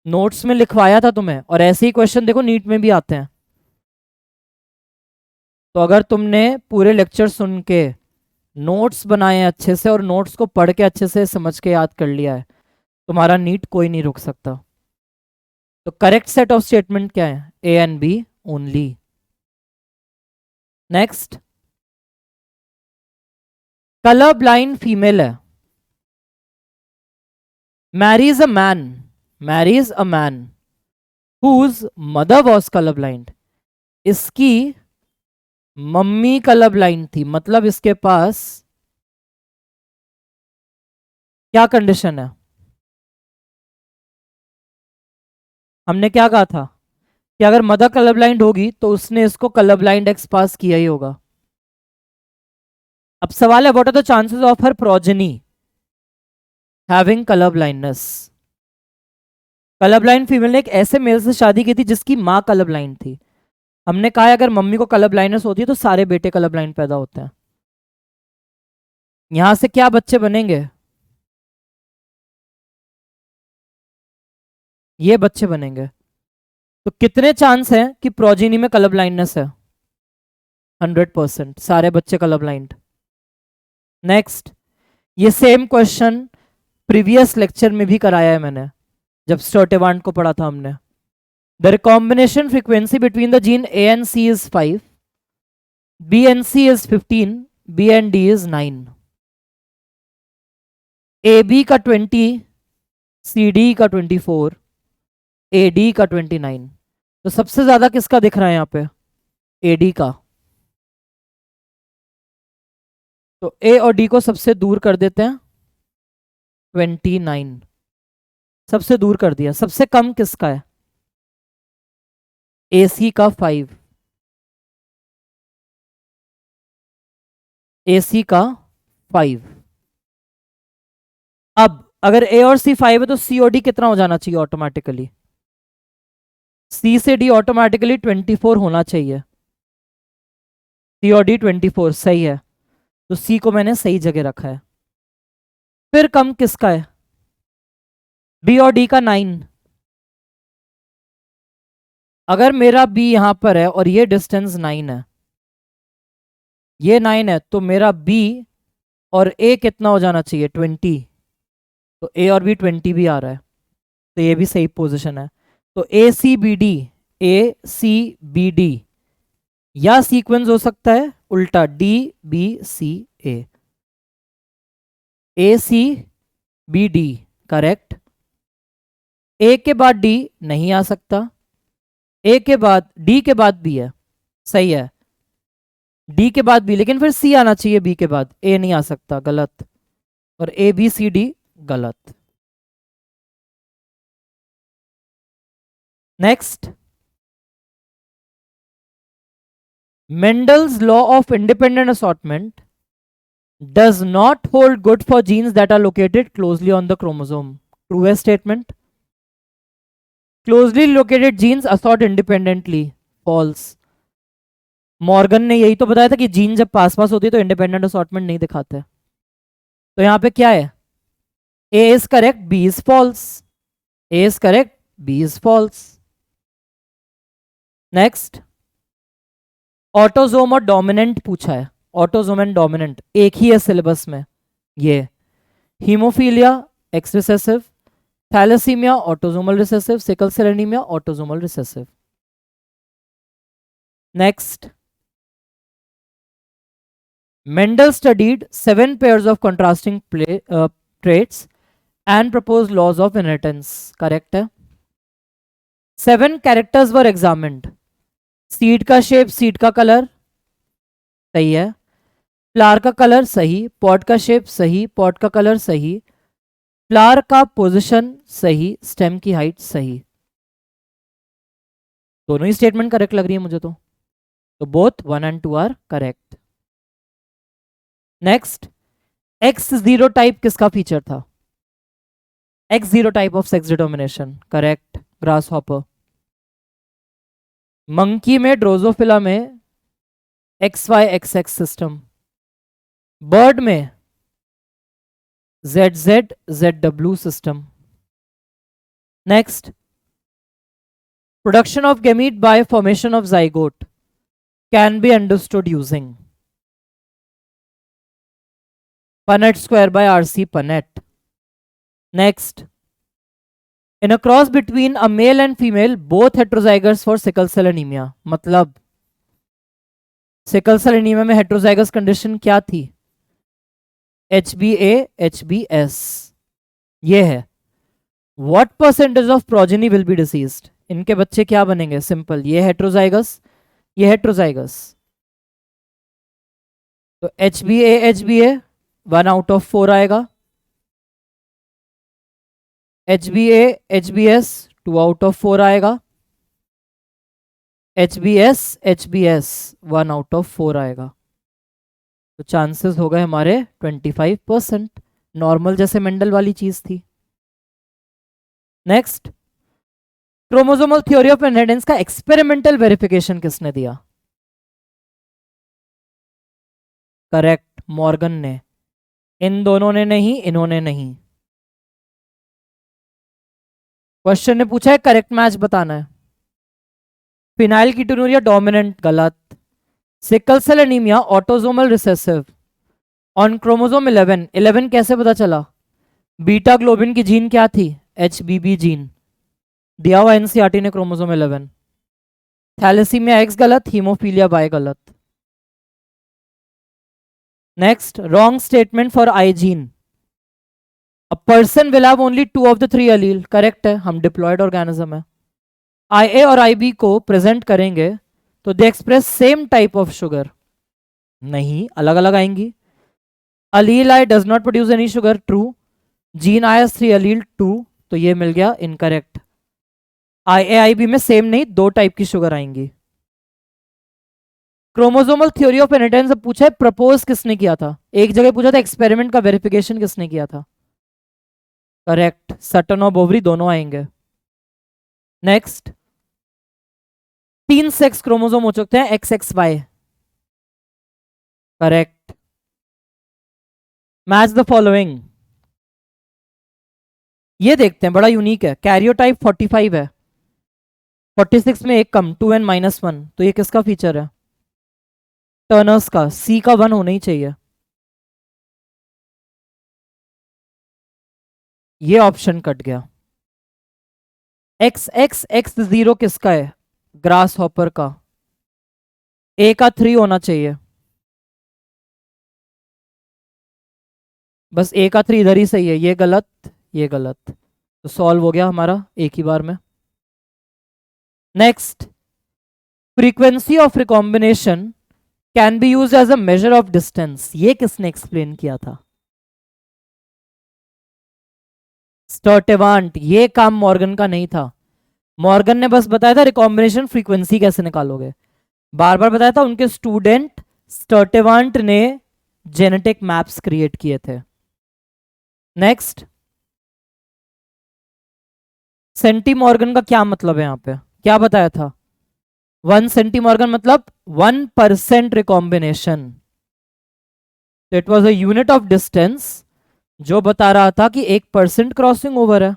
नोट्स में लिखवाया था तुम्हें, और ऐसे ही क्वेश्चन देखो नीट में भी आते हैं। तो अगर तुमने पूरे लेक्चर सुन के नोट्स बनाए हैं अच्छे से और नोट्स को पढ़ के अच्छे से समझ के याद कर लिया है, तुम्हारा नीट कोई नहीं रोक सकता। तो करेक्ट सेट ऑफ स्टेटमेंट क्या है? A and B only. Next, colour blind female है, marries a man whose mother was colour blind. इसकी मम्मी कलर ब्लाइंड थी, मतलब इसके पास क्या कंडीशन है? हमने क्या कहा था कि अगर मदर कलर ब्लाइंड होगी तो उसने इसको कलर ब्लाइंड एक्स पास किया ही होगा। अब सवाल है what are the chances of her progeny having colour blindness. Colour blind female ने एक ऐसे मेल से शादी की थी जिसकी माँ कलर ब्लाइंड थी। हमने कहा अगर मम्मी को कलर ब्लाइंडनेस होती है तो सारे बेटे कलर ब्लाइंड पैदा होते हैं। यहां से क्या बच्चे बनेंगे? ये बच्चे बनेंगे। तो कितने चांस हैं कि प्रोजेनी में कलर ब्लाइंडनेस है? 100%, सारे बच्चे कलर ब्लाइंड। नेक्स्ट, ये सेम क्वेश्चन प्रीवियस लेक्चर में भी कराया है मैंने, जब स्टर्टेवांट को पढ़ा था हमने। The recombination frequency between the gene A and C is 5, B and C is 15, B and D is 9, A B का 20, सी डी का 24, ए डी का 29। तो सबसे ज्यादा किसका दिख रहा है यहाँ पे? ए डी का। तो ए और डी को सबसे दूर कर देते हैं, 29 सबसे दूर कर दिया। सबसे कम किसका है? ए सी का 5, ए सी का 5। अब अगर ए और सी 5 है तो सी और डी कितना हो जाना चाहिए ऑटोमेटिकली? सी से डी ऑटोमेटिकली 24 होना चाहिए। सी और डी 24 सही है, तो सी को मैंने सही जगह रखा है। फिर कम किसका है? बी और डी का 9। अगर मेरा बी यहां पर है और ये डिस्टेंस 9 है, ये 9 है, तो मेरा बी और ए कितना हो जाना चाहिए? 20। तो ए और बी 20 भी आ रहा है, तो ये भी सही पोजीशन है। तो ACBD या सीक्वेंस हो सकता है उल्टा DBCA। ACBD correct. ए के बाद डी नहीं आ सकता, ए के बाद डी के बाद बी है, सही है, डी के बाद बी, लेकिन फिर सी आना चाहिए बी के बाद, ए नहीं आ सकता, गलत। और ABCD गलत। Next, Mendel's law of independent assortment does not hold good for genes that are located closely on the chromosome. True है statement? Closely located genes assort independently. False. Morgan ने यही तो बताया था कि जीन जब पास पास होती है तो इंडिपेंडेंट असॉर्टमेंट नहीं दिखाते। तो यहां पे क्या है? A is correct, B is false. A is correct, B is false. Next, autosome और डोमिनेंट पूछा है। ऑटोजोम एंड डोमिनेंट एक ही है सिलेबस में। ये haemophilia X recessive, thalassaemia autosomal recessive, sickle cell anaemia autosomal recessive. Next, Mendel studied 7 pairs of contrasting traits and proposed laws of inheritance. Correct है। 7 characters were examined. Seed का shape, seed का colour सही है, flower का colour सही, pot का shape सही, pot का कलर सही, फ्लावर का पोजीशन सही, स्टेम की हाइट सही। दोनों ही स्टेटमेंट करेक्ट लग रही है मुझे तो बोथ 1 and 2 are correct. Next, X0 type किसका फीचर था? X0 type of sex determination correct, grasshopper. Monkey में, ड्रोजोफिला में XY XX सिस्टम, बर्ड में ZZ-ZW system. Next, production of gamete by formation of zygote can be understood using Punnett square by RC Punnett. Next, in a cross between a male and female, both heterozygous for sickle cell anemia. मतलब sickle cell anaemia में heterozygous condition क्या थी? HbA HbS। ये है। What percentage of progeny will be deceased? इनके बच्चे क्या बनेंगे? सिंपल, ये हेट्रोजाइगस, ये हेट्रोजाइगस, तो HbA HbA 1 out of 4 आएगा, HbA HbS 2 out of 4 आएगा, HbS HbS 1 out of 4 आएगा। तो चांसेस हो गए हमारे 25%, नॉर्मल जैसे मेंडल वाली चीज थी। Next, chromosomal theory of inheritance का एक्सपेरिमेंटल वेरिफिकेशन किसने दिया? करेक्ट, मॉर्गन ने। इन दोनों ने नहीं, इन्होंने नहीं। क्वेश्चन ने पूछा है करेक्ट मैच बताना है। फिनाइल कीटोनुरिया डोमिनेंट गलत, sickle cell anaemia autosomal recessive on chromosome 11 कैसे पता चला? बीटा ग्लोबिन की जीन क्या थी? HBB जीन, दिया हुआ एनसीईआरटी ने क्रोमोसोम 11। थैलेसीमिया एक्स गलत, हीमोफीलिया बाय गलत। Next, wrong statement for I gene. A person will have only 2 of the 3 allele. Correct है, हम diploid organism है। IA और IB को present करेंगे तो they express same type of sugar. नहीं, अलग अलग आएंगी। Allele I does not produce any sugar. True. Gene I has 3 allele 2, तो ये मिल गया incorrect. IA IB में same नहीं, 2 टाइप की शुगर आएंगी। क्रोमोसोमल थ्योरी ऑफ इनहेरिटेंस अब पूछा है प्रपोज किसने किया था? एक जगह पूछा था एक्सपेरिमेंट का वेरिफिकेशन किसने किया था? करेक्ट, सटन और बोवरी दोनों आएंगे। नेक्स्ट, 3 सेक्स क्रोमोसोम हो सकते हैं XXY। Correct. Match the following. ये देखते हैं, बड़ा यूनिक है। कैरियोटाइप 45 है, 46 में एक कम, 2n-1, तो ये किसका फीचर है? टर्नर्स का। सी का 1 होना ही चाहिए। ये ऑप्शन कट गया। x0 किसका है? ग्रास हॉपर का। ए का 3 होना चाहिए, बस ए का 3 इधर ही सही है, ये गलत, ये गलत, तो सॉल्व हो गया हमारा एक ही बार में। Next, frequency of recombination can be use as a measure of distance, ये किसने एक्सप्लेन किया था? स्टर्टेवांट। ये काम मॉर्गन का नहीं था, मॉर्गन ने बस बताया था रिकॉम्बिनेशन फ्रीक्वेंसी कैसे निकालोगे, बार बार बताया था उनके स्टूडेंट स्टर्टेवांट ने जेनेटिक मैप्स क्रिएट किए थे। नेक्स्ट, सेंटीमॉर्गन का क्या मतलब है? यहां पे क्या बताया था? 1 सेंटीमॉर्गन मतलब 1% recombination, it was a unit of distance जो बता रहा था कि 1% क्रॉसिंग ओवर है।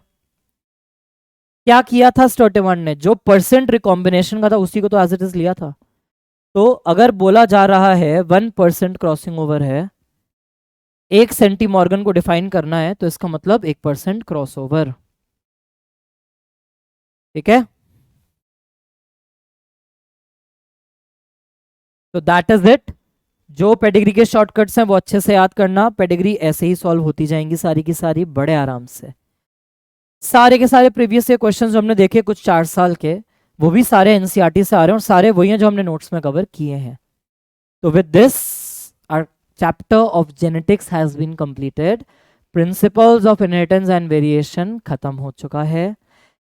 क्या किया था स्टर्टेवांट ने? जो परसेंट रिकॉम्बिनेशन का था उसी को तो एज इट इज लिया था। तो अगर बोला जा रहा है 1% क्रॉसिंग ओवर है, 1 सेंटीमॉर्गन को डिफाइन करना है, तो इसका मतलब 1% क्रॉस ओवर। ठीक है, तो दैट इज इट। जो पेडिग्री के शॉर्टकट्स हैं वो अच्छे से याद करना, पेडिग्री ऐसे ही सॉल्व होती जाएंगी सारी की सारी बड़े आराम से। सारे के सारे प्रीवियस ईयर क्वेश्चंस जो हमने देखे कुछ 4 साल के, वो भी सारे एनसीईआरटी से आ रहे हैं और सारे वही हैं जो हमने नोट्स में कवर किए हैं। तो with this our chapter of genetics has been completed. Principles of inheritance and variation खत्म हो चुका है।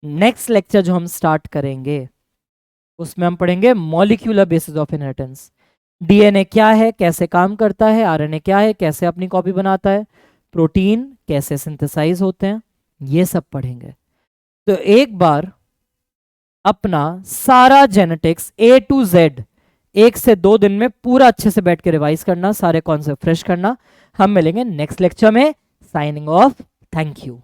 नेक्स्ट लेक्चर जो हम स्टार्ट करेंगे उसमें हम पढ़ेंगे molecular basis of inheritance. DNA क्या है, कैसे काम करता है, आरएनए क्या है, कैसे अपनी कॉपी बनाता है, प्रोटीन कैसे सिंथेसाइज होते हैं, ये सब पढ़ेंगे। तो एक बार अपना सारा जेनेटिक्स A to Z 1 से 2 दिन में पूरा अच्छे से बैठ के रिवाइज करना, सारे कॉन्सेप्ट फ्रेश करना। हम मिलेंगे नेक्स्ट लेक्चर में। Signing off, thank you.